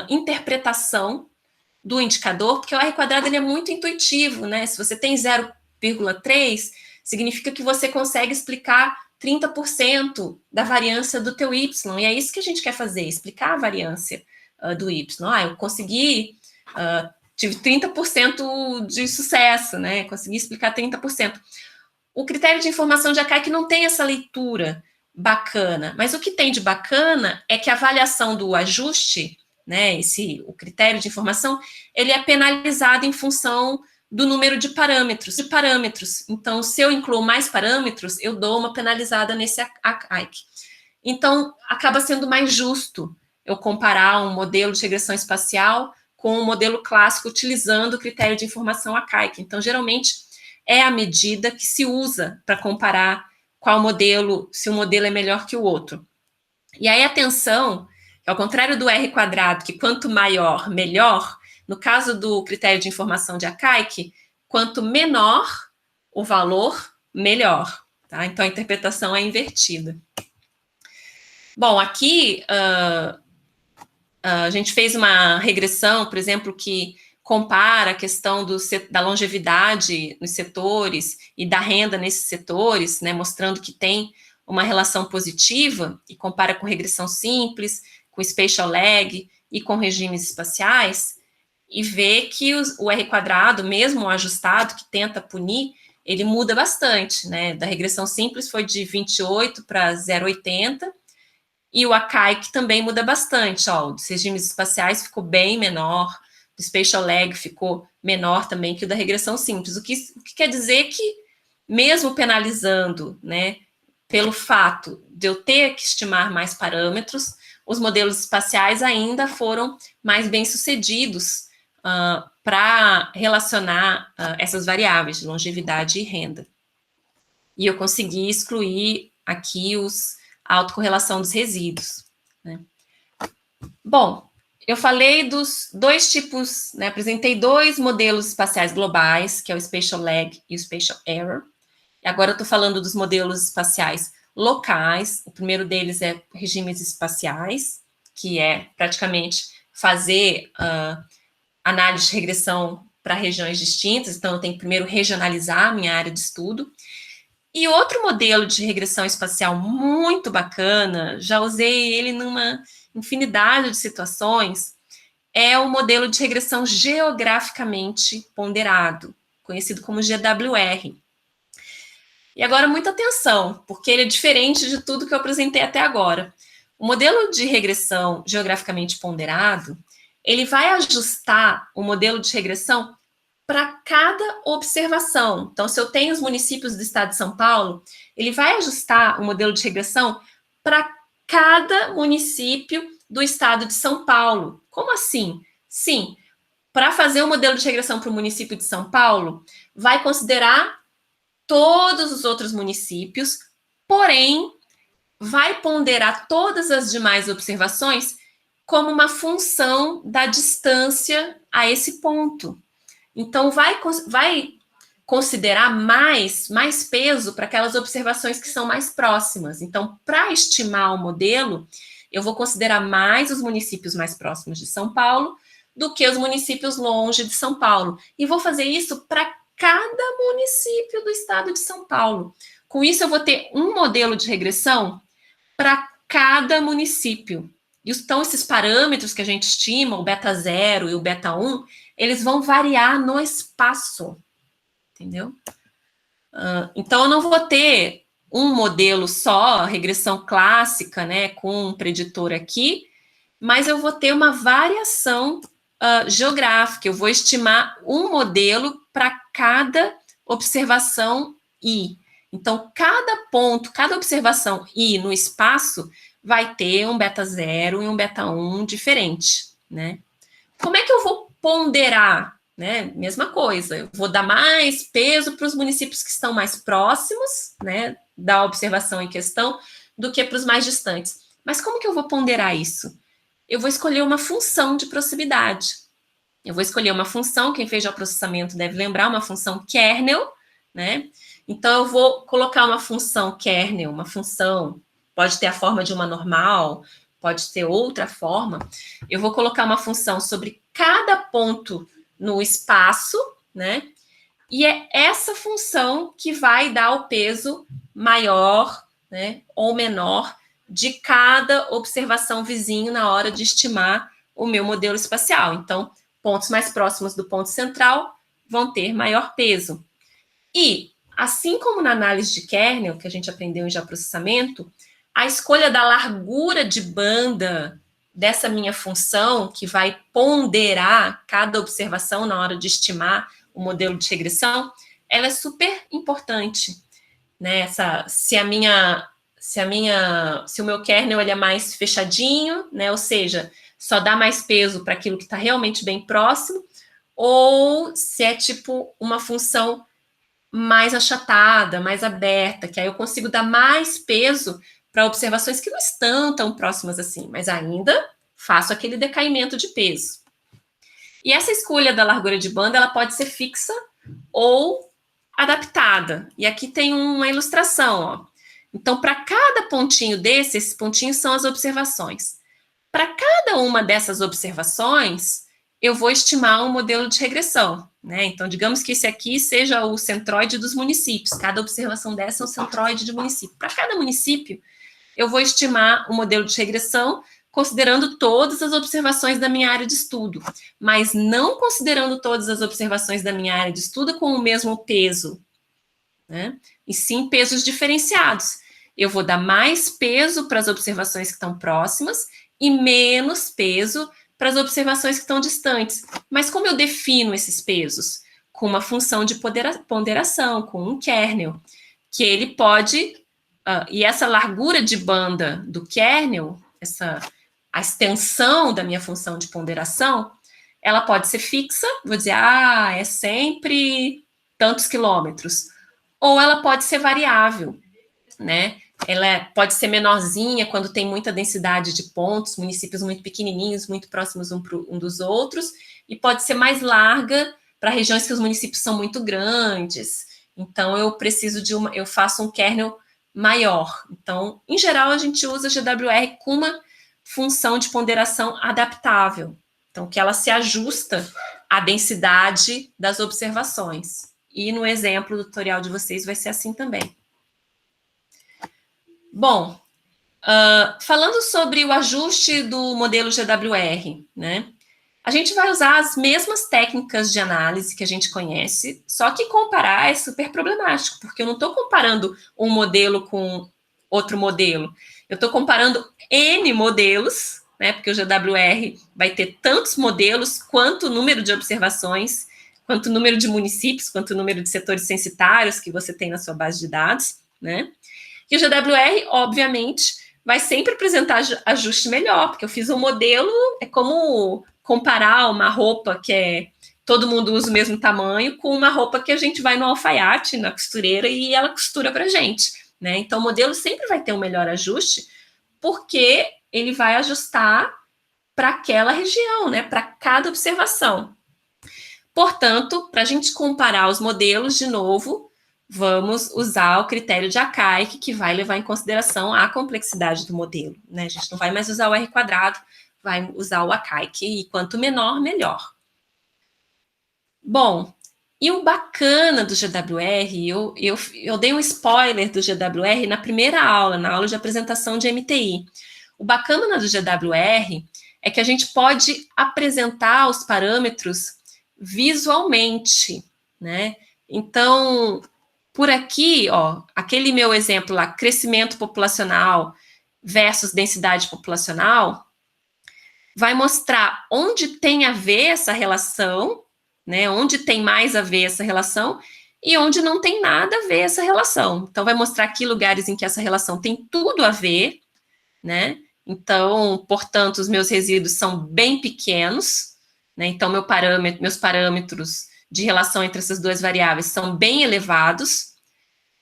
interpretação do indicador, porque o R² ele é muito intuitivo, né? Se você tem 0,3, significa que você consegue explicar 30% da variância do teu Y, e é isso que a gente quer fazer, explicar a variância do Y. Eu consegui tive 30% de sucesso, né? Consegui explicar 30%. O critério de informação de Acai que não tem essa leitura bacana, mas o que tem de bacana é que a avaliação do ajuste, né, o critério de informação, ele é penalizado em função do número de parâmetros. Então, se eu incluo mais parâmetros, eu dou uma penalizada nesse Acai. Então, acaba sendo mais justo eu comparar um modelo de regressão espacial com um modelo clássico utilizando o critério de informação Acai. Então, geralmente, é a medida que se usa para comparar qual modelo, se um modelo é melhor que o outro. E aí, atenção, ao contrário do R², que quanto maior, melhor, no caso do critério de informação de Acai, quanto menor o valor, melhor. Tá? Então, a interpretação é invertida. Bom, aqui a gente fez uma regressão, por exemplo, que compara a questão da longevidade nos setores e da renda nesses setores, né, mostrando que tem uma relação positiva, e compara com regressão simples, com spatial lag e com regimes espaciais, e vê que o R², mesmo ajustado, que tenta punir, ele muda bastante, né? Da regressão simples foi de 28 para 0,80, e o Acai que também muda bastante, ó, dos regimes espaciais ficou bem menor, do spatial lag ficou menor também que o da regressão simples, o que quer dizer que, mesmo penalizando, né, pelo fato de eu ter que estimar mais parâmetros, os modelos espaciais ainda foram mais bem-sucedidos para relacionar essas variáveis de longevidade e renda. E eu consegui excluir aqui a autocorrelação dos resíduos, né? Bom, eu falei dos dois tipos, né, apresentei dois modelos espaciais globais, que é o Spatial Lag e o Spatial Error. E agora eu estou falando dos modelos espaciais locais. O primeiro deles é regimes espaciais, que é praticamente fazer análise de regressão para regiões distintas. Então, eu tenho que primeiro regionalizar a minha área de estudo. E outro modelo de regressão espacial muito bacana, já usei ele numa infinidade de situações, é o modelo de regressão geograficamente ponderado, conhecido como GWR. E agora, muita atenção, porque ele é diferente de tudo que eu apresentei até agora. O modelo de regressão geograficamente ponderado, ele vai ajustar o modelo de regressão para cada observação. Então, se eu tenho os municípios do estado de São Paulo, ele vai ajustar o modelo de regressão para cada município do estado de São Paulo. Como assim? Sim, para fazer o modelo de regressão para o município de São Paulo, vai considerar todos os outros municípios, porém, vai ponderar todas as demais observações como uma função da distância a esse ponto. Então, vai considerar mais peso para aquelas observações que são mais próximas. Então, para estimar o modelo, eu vou considerar mais os municípios mais próximos de São Paulo do que os municípios longe de São Paulo. E vou fazer isso para cada município do estado de São Paulo. Com isso, eu vou ter um modelo de regressão para cada município. Então, esses parâmetros que a gente estima, o beta 0 e o beta 1, eles vão variar no espaço, entendeu? Então, eu não vou ter um modelo só, regressão clássica, né, com um preditor aqui, mas eu vou ter uma variação geográfica. Eu vou estimar um modelo para cada observação I. Então, cada ponto, cada observação I no espaço vai ter um beta 0 e um beta 1 diferente, né? Como é que eu vou ponderar, né? Mesma coisa, eu vou dar mais peso para os municípios que estão mais próximos, né, da observação em questão, do que para os mais distantes. Mas como que eu vou ponderar isso? Eu vou escolher uma função de proximidade. Eu vou escolher uma função, quem fez já o processamento deve lembrar, uma função kernel, né? Então, eu vou colocar uma função kernel, uma função, pode ter a forma de uma normal, pode ter outra forma. Eu vou colocar uma função sobre cada ponto no espaço, né? E é essa função que vai dar o peso maior, né, ou menor de cada observação vizinho na hora de estimar o meu modelo espacial. Então, pontos mais próximos do ponto central vão ter maior peso. E, assim como na análise de kernel, que a gente aprendeu em geoprocessamento, a escolha da largura de banda dessa minha função, que vai ponderar cada observação na hora de estimar o modelo de regressão, ela é super importante, né? Se o meu kernel ele é mais fechadinho, né? Ou seja, só dá mais peso para aquilo que está realmente bem próximo, ou se é tipo uma função mais achatada, mais aberta, que aí eu consigo dar mais peso para observações que não estão tão próximas assim, mas ainda faço aquele decaimento de peso. E essa escolha da largura de banda, ela pode ser fixa ou adaptada. E aqui tem uma ilustração, ó. Então, para cada pontinho desse, esses pontinhos são as observações. Para cada uma dessas observações, eu vou estimar um modelo de regressão, né? Então, digamos que esse aqui seja o centroide dos municípios. Cada observação dessa é um centroide de município. Para cada município, eu vou estimar um modelo de regressão considerando todas as observações da minha área de estudo, mas não considerando todas as observações da minha área de estudo com o mesmo peso, né? E sim pesos diferenciados. Eu vou dar mais peso para as observações que estão próximas e menos peso para as observações que estão distantes. Mas como eu defino esses pesos? Com uma função de ponderação, com um kernel, que ele pode... e essa largura de banda do kernel, a extensão da minha função de ponderação, ela pode ser fixa, vou dizer, é sempre tantos quilômetros, ou ela pode ser variável, né? Ela pode ser menorzinha quando tem muita densidade de pontos, municípios muito pequenininhos, muito próximos um dos outros, e pode ser mais larga para regiões que os municípios são muito grandes. Então, eu faço um kernel maior. Então, em geral, a gente usa GWR com uma função de ponderação adaptável. Então, que ela se ajusta à densidade das observações. E no exemplo do tutorial de vocês vai ser assim também. Bom, falando sobre o ajuste do modelo GWR, né? A gente vai usar as mesmas técnicas de análise que a gente conhece, só que comparar é super problemático, porque eu não estou comparando um modelo com outro modelo. Eu estou comparando N modelos, né? Porque o GWR vai ter tantos modelos quanto o número de observações, quanto o número de municípios, quanto o número de setores censitários que você tem na sua base de dados, né? E o GWR, obviamente, vai sempre apresentar ajuste melhor, porque eu fiz um modelo, é como comparar uma roupa que todo mundo usa o mesmo tamanho com uma roupa que a gente vai no alfaiate, na costureira, e ela costura pra gente, né? Então, o modelo sempre vai ter um melhor ajuste, porque ele vai ajustar para aquela região, né? Para cada observação. Portanto, para a gente comparar os modelos, de novo, vamos usar o critério de Akaike, que vai levar em consideração a complexidade do modelo, né? A gente não vai mais usar o R², vai usar o Akaike, e quanto menor, melhor. Bom, e o bacana do GWR, eu dei um spoiler do GWR na primeira aula, na aula de apresentação de MTI. O bacana do GWR é que a gente pode apresentar os parâmetros visualmente, né? Então, por aqui, ó, aquele meu exemplo lá, crescimento populacional versus densidade populacional, vai mostrar onde tem a ver essa relação, né? Onde tem mais a ver essa relação e onde não tem nada a ver essa relação. Então, vai mostrar aqui lugares em que essa relação tem tudo a ver, né? Então, portanto, os meus resíduos são bem pequenos, né? Então, meus parâmetros de relação entre essas duas variáveis são bem elevados,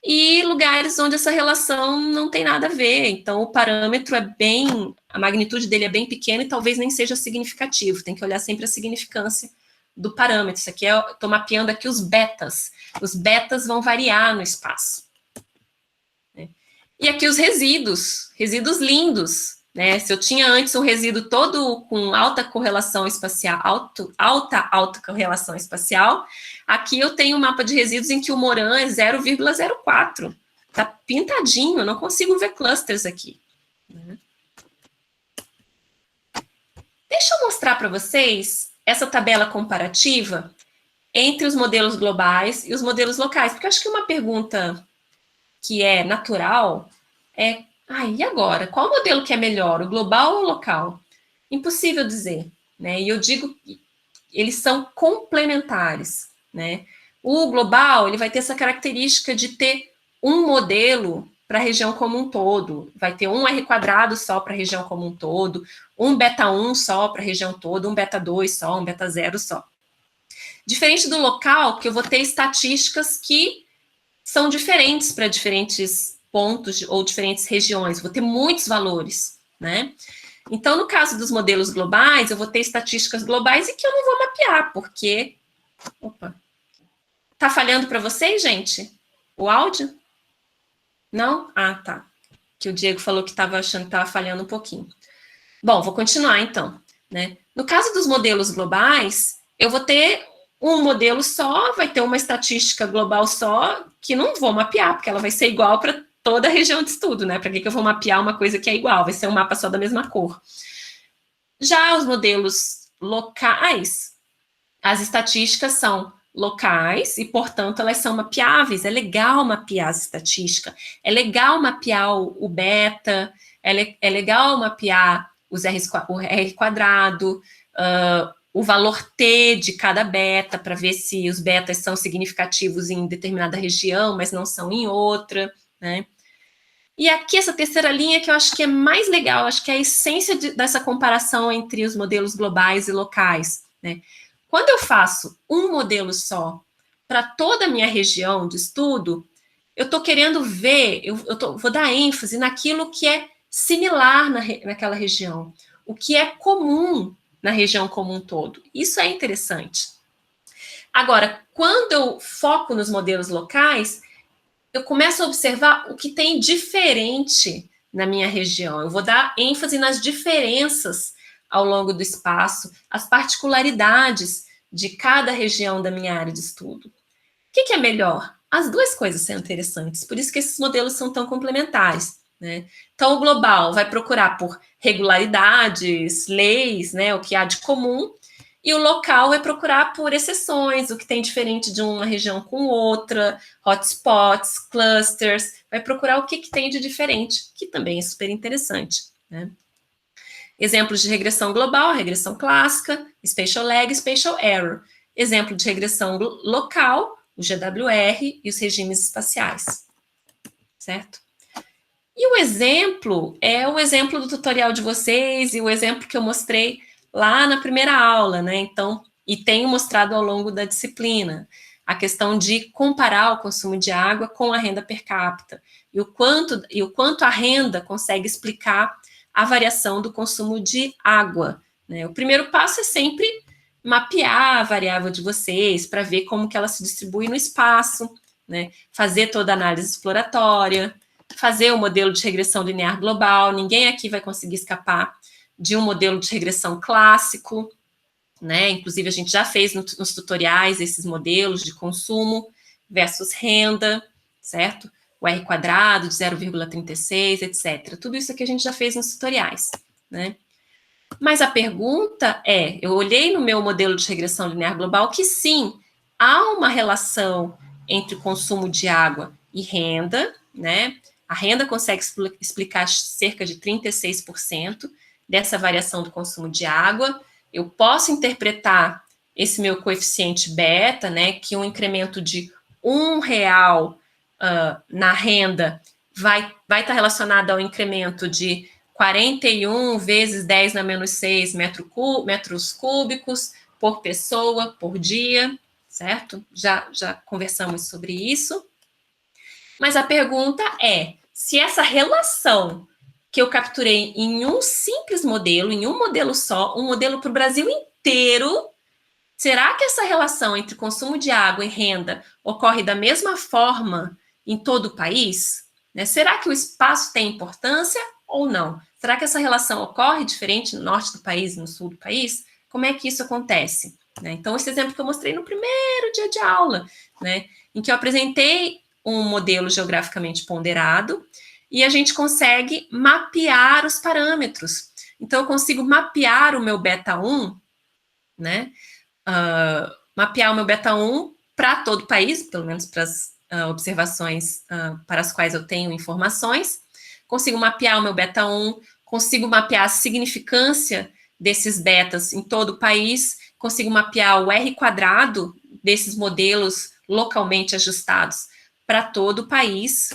e lugares onde essa relação não tem nada a ver. Então, o parâmetro a magnitude dele é bem pequena e talvez nem seja significativo. Tem que olhar sempre a significância do parâmetro. Isso aqui estou mapeando aqui os betas. Os betas vão variar no espaço. E aqui os resíduos lindos, né? Se eu tinha antes um resíduo todo com alta correlação espacial, alta correlação espacial, aqui eu tenho um mapa de resíduos em que o Moran é 0,04. Tá pintadinho, eu não consigo ver clusters aqui. Deixa eu mostrar para vocês essa tabela comparativa entre os modelos globais e os modelos locais, porque eu acho que uma pergunta que é natural é, e agora? Qual modelo que é melhor, o global ou o local? Impossível dizer, né? E eu digo que eles são complementares, né? O global, ele vai ter essa característica de ter um modelo para a região como um todo, vai ter um R² só para a região como um todo, um beta 1 só para a região toda, um beta 2 só, um beta 0 só. Diferente do local, que eu vou ter estatísticas que são diferentes para diferentes pontos ou diferentes regiões, vou ter muitos valores, né? Então, no caso dos modelos globais, eu vou ter estatísticas globais e que eu não vou mapear, porque... Opa! Tá falhando para vocês, gente? O áudio? Não? Ah, tá. Que o Diego falou que estava achando que estava falhando um pouquinho. Bom, vou continuar então, né? No caso dos modelos globais, eu vou ter um modelo só, vai ter uma estatística global só, que não vou mapear, porque ela vai ser igual para toda a região de estudo, né? Para que eu vou mapear uma coisa que é igual? Vai ser um mapa só da mesma cor. Já os modelos locais, as estatísticas são locais e, portanto, elas são mapeáveis. É legal mapear as estatísticas, é legal mapear o beta, é legal mapear o R², o valor T de cada beta, para ver se os betas são significativos em determinada região, mas não são em outra, né? E aqui, essa terceira linha, que eu acho que é mais legal, acho que é a essência dessa comparação entre os modelos globais e locais, né? Quando eu faço um modelo só para toda a minha região de estudo, eu estou querendo ver, vou dar ênfase naquilo que é similar naquela região, o que é comum na região como um todo. Isso é interessante. Agora, quando eu foco nos modelos locais, eu começo a observar o que tem diferente na minha região. Eu vou dar ênfase nas diferenças ao longo do espaço, as particularidades de cada região da minha área de estudo. O que é melhor? As duas coisas são interessantes, por isso que esses modelos são tão complementares, né? Então, o global vai procurar por regularidades, leis, né, o que há de comum, e o local vai procurar por exceções, o que tem diferente de uma região com outra, hotspots, clusters, vai procurar o que tem de diferente, que também é super interessante, né? Exemplos de regressão global, regressão clássica, spatial lag, spatial error. Exemplo de regressão local, o GWR e os regimes espaciais, certo? E o exemplo é o exemplo do tutorial de vocês e o exemplo que eu mostrei lá na primeira aula, né? Então, e tenho mostrado ao longo da disciplina, a questão de comparar o consumo de água com a renda per capita e o quanto a renda consegue explicar a variação do consumo de água, né? O primeiro passo é sempre mapear a variável de vocês para ver como que ela se distribui no espaço, né? Fazer toda a análise exploratória, fazer o modelo de regressão linear global. Ninguém aqui vai conseguir escapar de um modelo de regressão clássico, né? Inclusive, a gente já fez nos tutoriais esses modelos de consumo versus renda, certo? O R² de 0,36, etc. Tudo isso aqui a gente já fez nos tutoriais, né? Mas a pergunta é, eu olhei no meu modelo de regressão linear global que sim, há uma relação entre o consumo de água e renda, né? A renda consegue explicar cerca de 36% dessa variação do consumo de água. Eu posso interpretar esse meu coeficiente beta, né, que um incremento de R$1 na renda vai estar relacionado ao incremento de 41 vezes 10 na menos 6 metros cúbicos por pessoa, por dia, certo? Já conversamos sobre isso. Mas a pergunta é, se essa relação que eu capturei em um simples modelo, em um modelo só, um modelo para o Brasil inteiro, será que essa relação entre consumo de água e renda ocorre da mesma forma em todo o país? Né? Será que o espaço tem importância ou não? Será que essa relação ocorre diferente no norte do país e no sul do país? Como é que isso acontece? Né? Então, esse exemplo que eu mostrei no primeiro dia de aula, né, em que eu apresentei um modelo geograficamente ponderado e a gente consegue mapear os parâmetros. Então, eu consigo mapear o meu beta 1, né? Mapear o meu beta 1 para todo o país, pelo menos para as observações para as quais eu tenho informações. Consigo mapear o meu beta 1, consigo mapear a significância desses betas em todo o país, consigo mapear o R quadrado desses modelos localmente ajustados para todo o país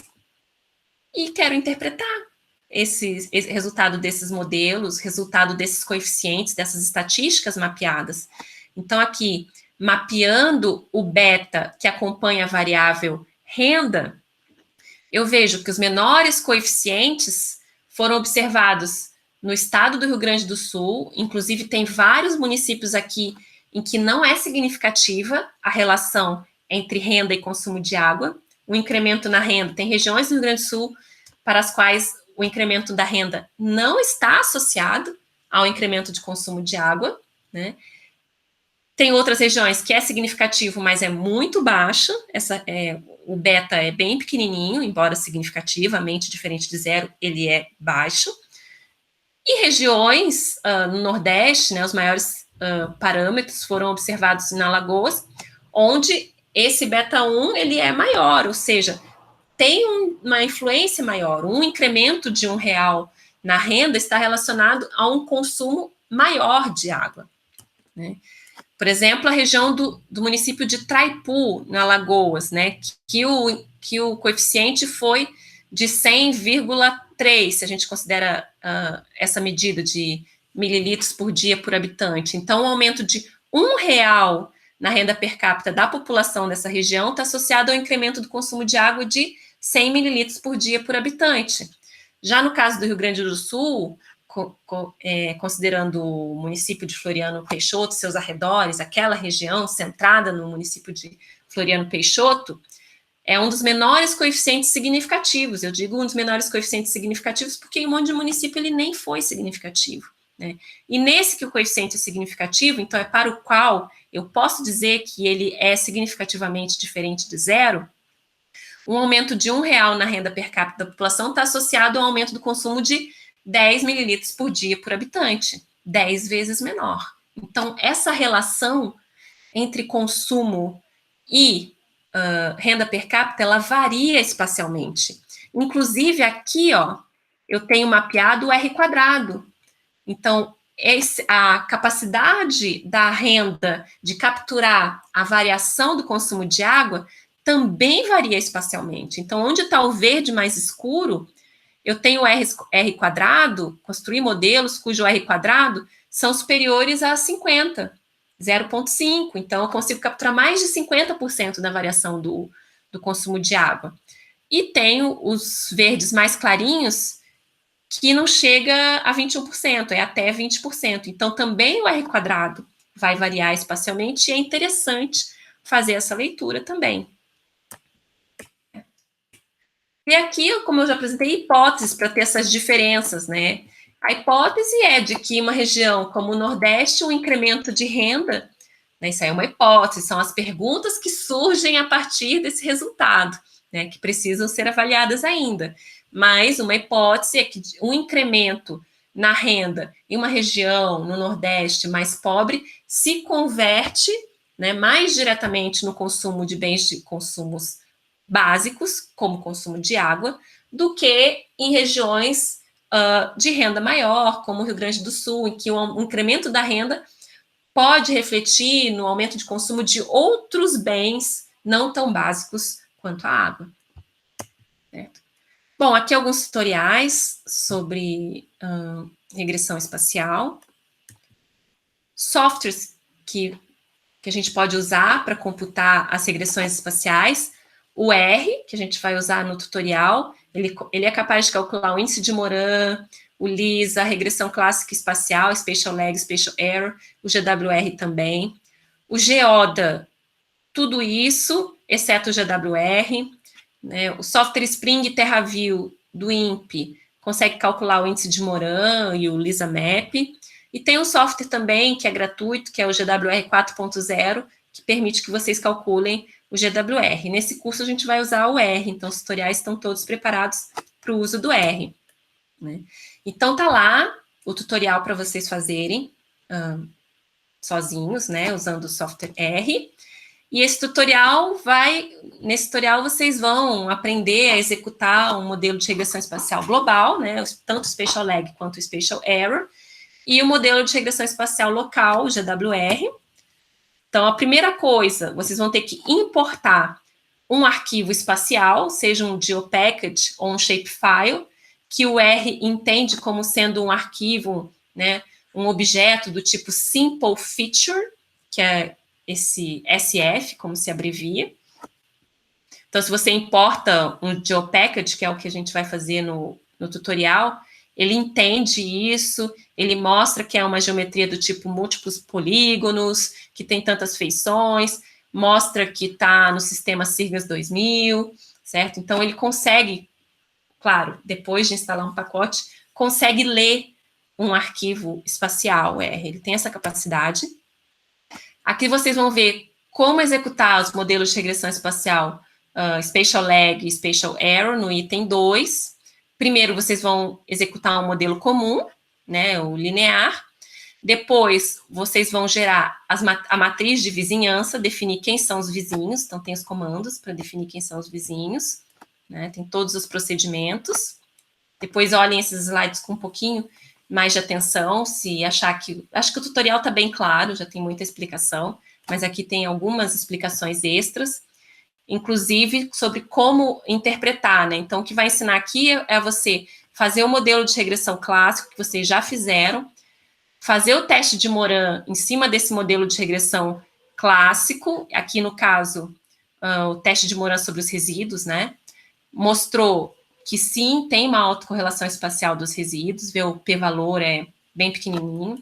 e quero interpretar esse resultado desses modelos, resultado desses coeficientes, dessas estatísticas mapeadas. Então, aqui, mapeando o beta que acompanha a variável renda, eu vejo que os menores coeficientes foram observados no estado do Rio Grande do Sul, inclusive tem vários municípios aqui em que não é significativa a relação entre renda e consumo de água. O incremento na renda, tem regiões do Rio Grande do Sul para as quais o incremento da renda não está associado ao incremento de consumo de água, né? Tem outras regiões que é significativo, mas é muito baixo, o beta é bem pequenininho, embora significativamente diferente de zero, ele é baixo. E regiões no Nordeste, né, os maiores parâmetros foram observados em Alagoas, onde esse beta 1 ele é maior, ou seja, tem uma influência maior, um incremento de R$1 na renda está relacionado a um consumo maior de água, né? Por exemplo, a região do município de Traipu, na Alagoas, né, que o coeficiente foi de 100,3, se a gente considera essa medida de mililitros por dia por habitante. Então, o aumento de R$1 na renda per capita da população dessa região está associado ao incremento do consumo de água de 100 mililitros por dia por habitante. Já no caso do Rio Grande do Sul, considerando o município de Floriano Peixoto, seus arredores, aquela região centrada no município de Floriano Peixoto, é um dos menores coeficientes significativos. Eu digo um dos menores coeficientes significativos porque em um monte de município ele nem foi significativo, né? E nesse que o coeficiente é significativo, então é para o qual eu posso dizer que ele é significativamente diferente de zero, um aumento de R$1 na renda per capita da população está associado ao aumento do consumo de 10 mililitros por dia por habitante, 10 vezes menor. Então, essa relação entre consumo e renda per capita, ela varia espacialmente. Inclusive, aqui, ó, eu tenho mapeado o R quadrado. Então, a capacidade da renda de capturar a variação do consumo de água também varia espacialmente. Então, onde está o verde mais escuro, eu tenho R quadrado, construir modelos cujo R quadrado são superiores a 50, 0,5. Então, eu consigo capturar mais de 50% da variação do consumo de água. E tenho os verdes mais clarinhos, que não chega a 21%, é até 20%. Então, também o R quadrado vai variar espacialmente e é interessante fazer essa leitura também. E aqui, como eu já apresentei, hipóteses para ter essas diferenças, né? A hipótese é de que uma região como o Nordeste, um incremento de renda, né, isso aí é uma hipótese, são as perguntas que surgem a partir desse resultado, né, que precisam ser avaliadas ainda. Mas uma hipótese é que um incremento na renda em uma região no Nordeste mais pobre se converte, né, mais diretamente no consumo de bens de consumos básicos, como consumo de água, do que em regiões de renda maior, como o Rio Grande do Sul, em que o incremento da renda pode refletir no aumento de consumo de outros bens não tão básicos quanto a água. Certo? Bom, aqui alguns tutoriais sobre regressão espacial. Softwares que a gente pode usar para computar as regressões espaciais. O R, que a gente vai usar no tutorial, ele é capaz de calcular o índice de Moran, o LISA, a regressão clássica espacial, Spatial Lag, Spatial Error, o GWR também. O GEODA, tudo isso, exceto o GWR. Né? O software Spring TerraView do INPE consegue calcular o índice de Moran e o LISA Map. E tem um software também que é gratuito, que é o GWR 4.0, que permite que vocês calculem o GWR. Nesse curso a gente vai usar o R, então os tutoriais estão todos preparados para o uso do R. Né? Então tá lá o tutorial para vocês fazerem. sozinhos, né, usando o software R. E esse tutorial nesse tutorial vocês vão aprender a executar um modelo de regressão espacial global, né, tanto o Spatial Lag quanto o Spatial Error, e o modelo de regressão espacial local, o GWR. Então, a primeira coisa, vocês vão ter que importar um arquivo espacial, seja um GeoPackage ou um shapefile, que o R entende como sendo um arquivo, né, um objeto do tipo Simple Feature, que é esse SF, como se abrevia. Então, se você importa um GeoPackage, que é o que a gente vai fazer no tutorial, ele entende isso, ele mostra que é uma geometria do tipo múltiplos polígonos, que tem tantas feições, mostra que está no sistema Sirgas 2000, certo? Então, ele consegue, claro, depois de instalar um pacote, consegue ler um arquivo espacial R, ele tem essa capacidade. Aqui vocês vão ver como executar os modelos de regressão espacial Spatial Lag e Spatial Error no item 2. Primeiro, vocês vão executar um modelo comum, né, o linear. Depois, vocês vão gerar a matriz de vizinhança, definir quem são os vizinhos. Então, tem os comandos para definir quem são os vizinhos, né, tem todos os procedimentos. Depois, olhem esses slides com um pouquinho mais de atenção, se achar que... Acho que o tutorial está bem claro, já tem muita explicação, mas aqui tem algumas explicações extras, inclusive sobre como interpretar, né? Então, o que vai ensinar aqui é você fazer o modelo de regressão clássico, que vocês já fizeram, fazer o teste de Moran em cima desse modelo de regressão clássico, aqui no caso, o teste de Moran sobre os resíduos, né? Mostrou que sim, tem uma autocorrelação espacial dos resíduos, vê o p-valor é bem pequenininho.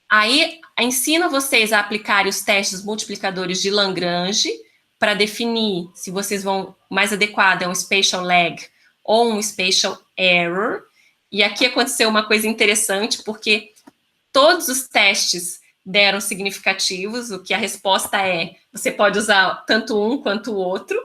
Aí, ensina vocês a aplicarem os testes multiplicadores de Lagrange para definir se vocês vão, mais adequado é um Spatial Lag ou um Spatial Error. E aqui aconteceu uma coisa interessante, porque todos os testes deram significativos, o que a resposta é, você pode usar tanto um quanto o outro,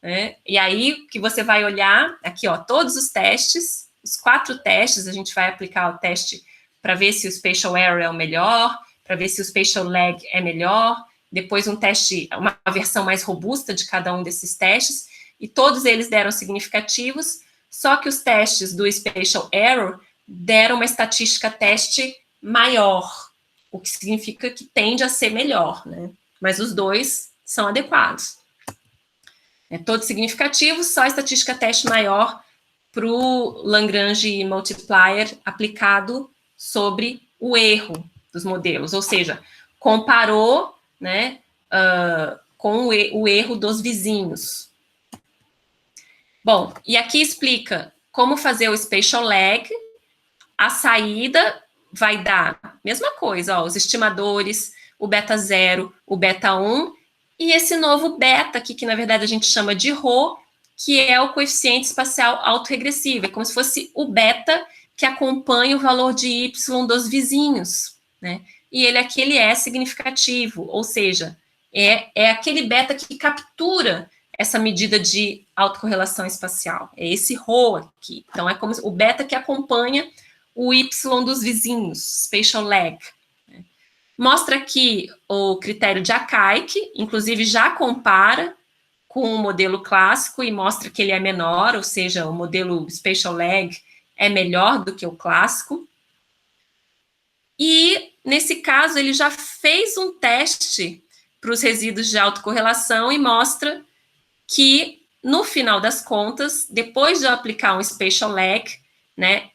né? E aí, o que você vai olhar, aqui, ó, todos os testes, os 4 testes, a gente vai aplicar o teste para ver se o Spatial Error é o melhor, para ver se o Spatial Lag é melhor, depois um teste, uma versão mais robusta de cada um desses testes, e todos eles deram significativos, só que os testes do Spatial Error deram uma estatística teste maior, o que significa que tende a ser melhor, né? Mas os dois são adequados. Todos significativos, só a estatística teste maior para o Lagrange Multiplier aplicado sobre o erro dos modelos, ou seja, comparou, né, com o erro dos vizinhos. Bom, e aqui explica como fazer o Spatial Lag. A saída vai dar a mesma coisa, ó, os estimadores, o beta 0, o beta 1, e esse novo beta aqui, que na verdade a gente chama de ρ, que é o coeficiente espacial autorregressivo, é como se fosse o beta que acompanha o valor de y dos vizinhos, né? E ele é significativo, ou seja, é aquele beta que captura essa medida de autocorrelação espacial, é esse ρ aqui. Então, é como o beta que acompanha o y dos vizinhos, Spatial Lag. Mostra aqui o critério de Akaike, inclusive já compara com o modelo clássico e mostra que ele é menor, ou seja, o modelo Spatial Lag é melhor do que o clássico. E, nesse caso, ele já fez um teste para os resíduos de autocorrelação e mostra que, no final das contas, depois de eu aplicar um Spatial Lag, né,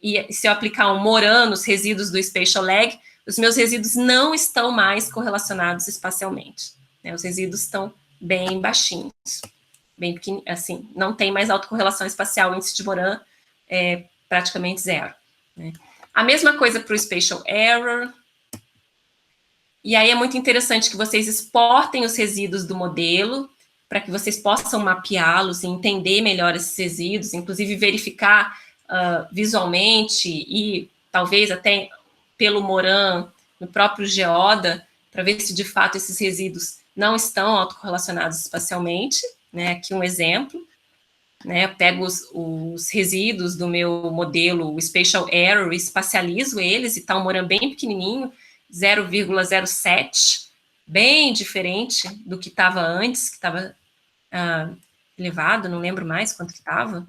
e se eu aplicar um Moran nos resíduos do Spatial Lag, os meus resíduos não estão mais correlacionados espacialmente, né, os resíduos estão bem baixinhos, bem pequenininhos, assim, não tem mais autocorrelação espacial, o índice de Moran é praticamente 0, né. A mesma coisa para o Spatial Error. E aí é muito interessante que vocês exportem os resíduos do modelo, para que vocês possam mapeá-los e entender melhor esses resíduos, inclusive verificar visualmente e talvez até pelo Moran, no próprio Geoda, para ver se de fato esses resíduos não estão autocorrelacionados espacialmente, né? Aqui um exemplo. Né, eu pego os resíduos do meu modelo, o Spatial Error, espacializo eles, e está um Moran bem pequenininho, 0,07, bem diferente do que estava antes, que estava elevado, não lembro mais quanto que estava.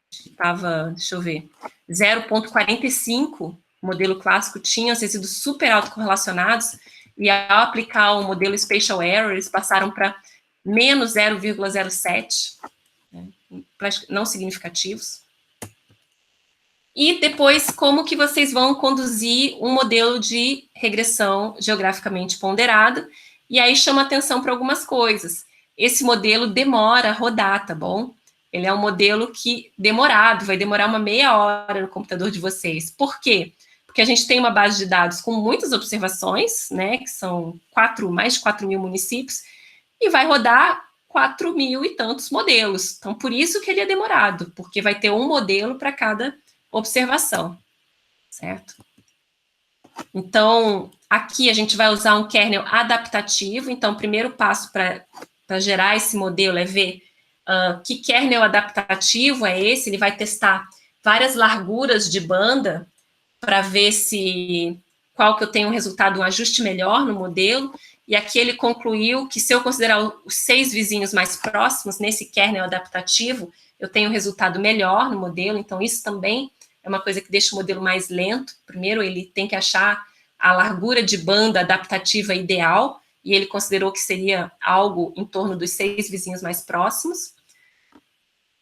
Estava, deixa eu ver, 0,45, modelo clássico tinha os resíduos super autocorrelacionados, e ao aplicar o modelo Spatial Error, eles passaram para menos 0,07, né, não significativos. E depois, como que vocês vão conduzir um modelo de regressão geograficamente ponderado, e aí chama atenção para algumas coisas. Esse modelo demora a rodar, tá bom? Ele é um modelo que demorado, vai demorar uma meia hora no computador de vocês. Por quê? Porque a gente tem uma base de dados com muitas observações, né, que são mais de 4.000 municípios, e vai rodar 4.000 e tantos modelos. Então, por isso que ele é demorado, porque vai ter um modelo para cada observação, certo? Então, aqui a gente vai usar um kernel adaptativo. Então, o primeiro passo para gerar esse modelo é ver que kernel adaptativo é esse. Ele vai testar várias larguras de banda para ver qual que eu tenho um resultado, um ajuste melhor no modelo. E aqui ele concluiu que se eu considerar os 6 vizinhos mais próximos nesse kernel adaptativo, eu tenho um resultado melhor no modelo. Então, isso também é uma coisa que deixa o modelo mais lento. Primeiro, ele tem que achar a largura de banda adaptativa ideal, e ele considerou que seria algo em torno dos 6 vizinhos mais próximos.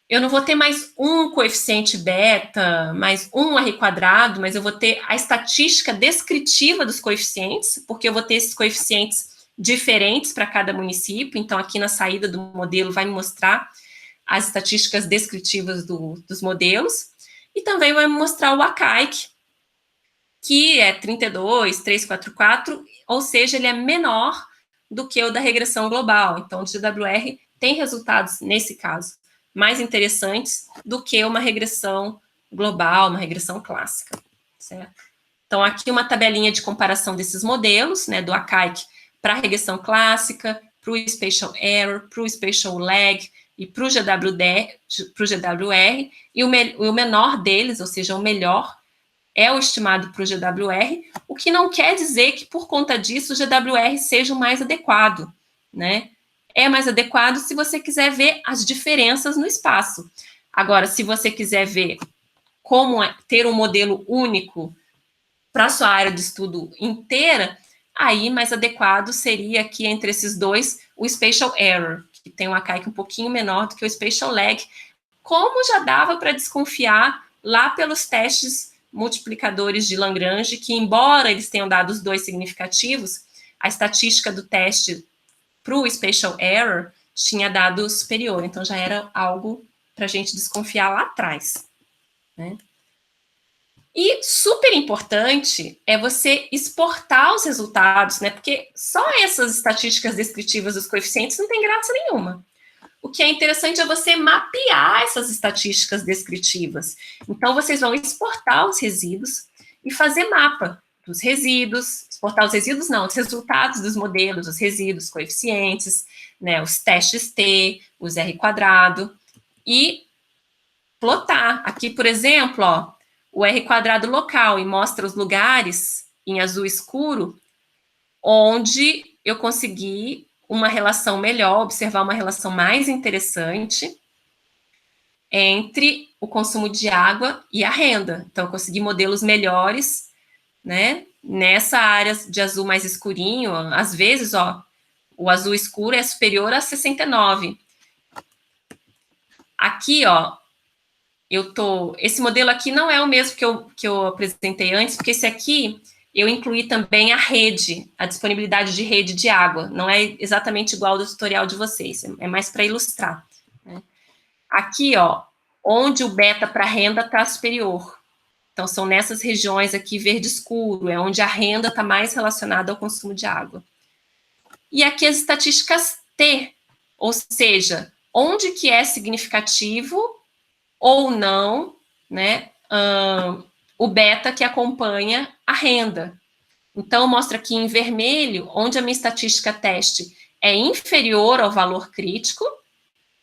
Eu não vou ter mais um coeficiente beta, mais um R quadrado, mas eu vou ter a estatística descritiva dos coeficientes, porque eu vou ter esses coeficientes diferentes para cada município. Então, aqui na saída do modelo vai me mostrar as estatísticas descritivas dos modelos. E também vai me mostrar o ACAIC, que é 32,344, ou seja, ele é menor do que o da regressão global. Então, o GWR tem resultados, nesse caso, mais interessantes do que uma regressão global, uma regressão clássica, certo? Então, aqui uma tabelinha de comparação desses modelos, né, do ACAIC para a regressão clássica, para o Spatial Error, para o Spatial Lag, e para o GWR, e o menor deles, ou seja, o melhor, é o estimado para o GWR, o que não quer dizer que, por conta disso, o GWR seja o mais adequado, né? É mais adequado se você quiser ver as diferenças no espaço. Agora, se você quiser ver como ter um modelo único para a sua área de estudo inteira, aí mais adequado seria aqui entre esses dois o Spatial Error, que tem um ACAIC um pouquinho menor do que o Spatial Lag, como já dava para desconfiar lá pelos testes multiplicadores de Lagrange, que embora eles tenham dado os 2 significativos, a estatística do teste para o Spatial Error tinha dado superior, então já era algo para a gente desconfiar lá atrás, né? E super importante é você exportar os resultados, né? Porque só essas estatísticas descritivas dos coeficientes não tem graça nenhuma. O que é interessante é você mapear essas estatísticas descritivas. Então, vocês vão exportar os resíduos e fazer mapa dos resíduos, exportar os resíduos não, os resultados dos modelos, os resíduos, coeficientes, né, os testes T, os R quadrado, e plotar. Aqui, por exemplo, ó, o R quadrado local, e mostra os lugares em azul escuro, onde eu consegui uma relação melhor, observar uma relação mais interessante entre o consumo de água e a renda. Então, eu consegui modelos melhores, né, nessa área de azul mais escurinho. Às vezes, ó, o azul escuro é superior a 69. Aqui, ó, esse modelo aqui não é o mesmo que eu apresentei antes, porque esse aqui eu incluí também a rede, a disponibilidade de rede de água. Não é exatamente igual ao do tutorial de vocês, é mais para ilustrar, né? Aqui, ó, onde o beta para renda está superior. Então, são nessas regiões aqui verde escuro, é onde a renda está mais relacionada ao consumo de água. E aqui as estatísticas T, ou seja, onde que é significativo ou não, né, o beta que acompanha a renda. Então, mostra aqui em vermelho, onde a minha estatística teste é inferior ao valor crítico,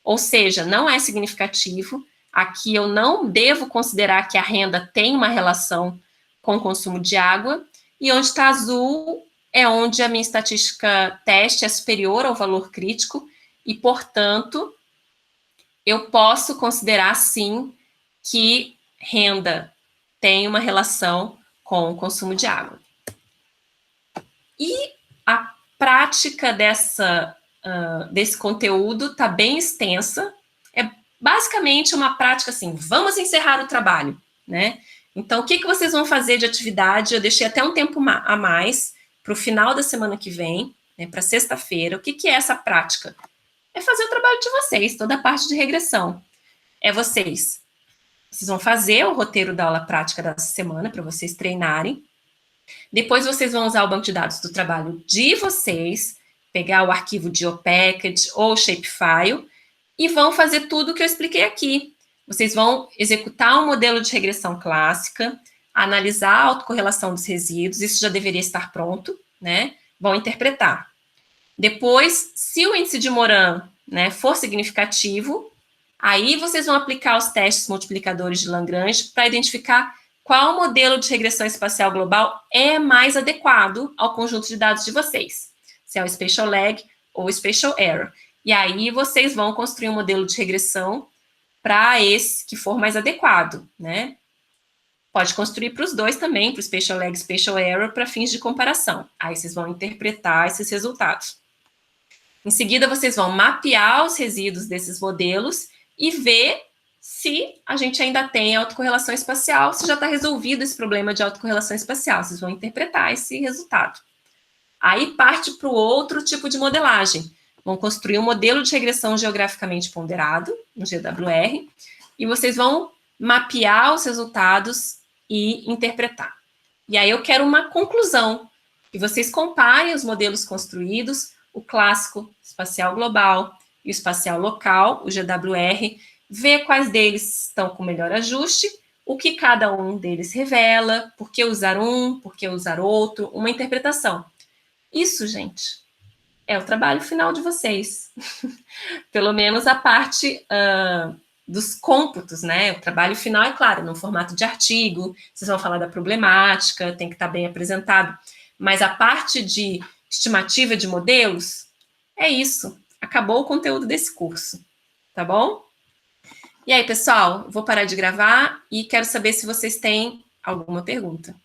ou seja, não é significativo. Aqui eu não devo considerar que a renda tem uma relação com o consumo de água. e onde está azul é onde a minha estatística teste é superior ao valor crítico, e, portanto, eu posso considerar, sim, que renda tem uma relação com o consumo de água. E a prática desse conteúdo está bem extensa. É basicamente uma prática assim, vamos encerrar o trabalho, né? Então, o que vocês vão fazer de atividade? Eu deixei até um tempo a mais para o final da semana que vem, né, para sexta-feira. O que é essa prática? É fazer o trabalho de vocês, toda a parte de regressão. Vocês vão fazer o roteiro da aula prática da semana para vocês treinarem. Depois vocês vão usar o banco de dados do trabalho de vocês, pegar o arquivo GeoPackage ou Shapefile e vão fazer tudo o que eu expliquei aqui. Vocês vão executar um modelo de regressão clássica, analisar a autocorrelação dos resíduos, isso já deveria estar pronto, né? Vão interpretar. Depois, se o índice de Moran, né, for significativo, aí vocês vão aplicar os testes multiplicadores de Lagrange para identificar qual modelo de regressão espacial global é mais adequado ao conjunto de dados de vocês, se é o Spatial Lag ou o Spatial Error. E aí vocês vão construir um modelo de regressão para esse que for mais adequado, né? Pode construir para os dois também, para o Spatial Lag e Spatial Error, para fins de comparação. Aí vocês vão interpretar esses resultados. Em seguida, vocês vão mapear os resíduos desses modelos e ver se a gente ainda tem autocorrelação espacial, se já está resolvido esse problema de autocorrelação espacial. Vocês vão interpretar esse resultado. Aí parte para o outro tipo de modelagem. Vão construir um modelo de regressão geograficamente ponderado, no GWR, e vocês vão mapear os resultados e interpretar. E aí eu quero uma conclusão, que vocês comparem os modelos construídos, o clássico espacial global e o espacial local, o GWR, ver quais deles estão com melhor ajuste, o que cada um deles revela, por que usar um, por que usar outro, uma interpretação. Isso, gente, é o trabalho final de vocês. Pelo menos a parte dos cômputos, né? O trabalho final, é claro, no formato de artigo, vocês vão falar da problemática, tem que estar bem apresentado, mas a parte de estimativa de modelos, é isso. Acabou o conteúdo desse curso, tá bom? E aí, pessoal, vou parar de gravar e quero saber se vocês têm alguma pergunta.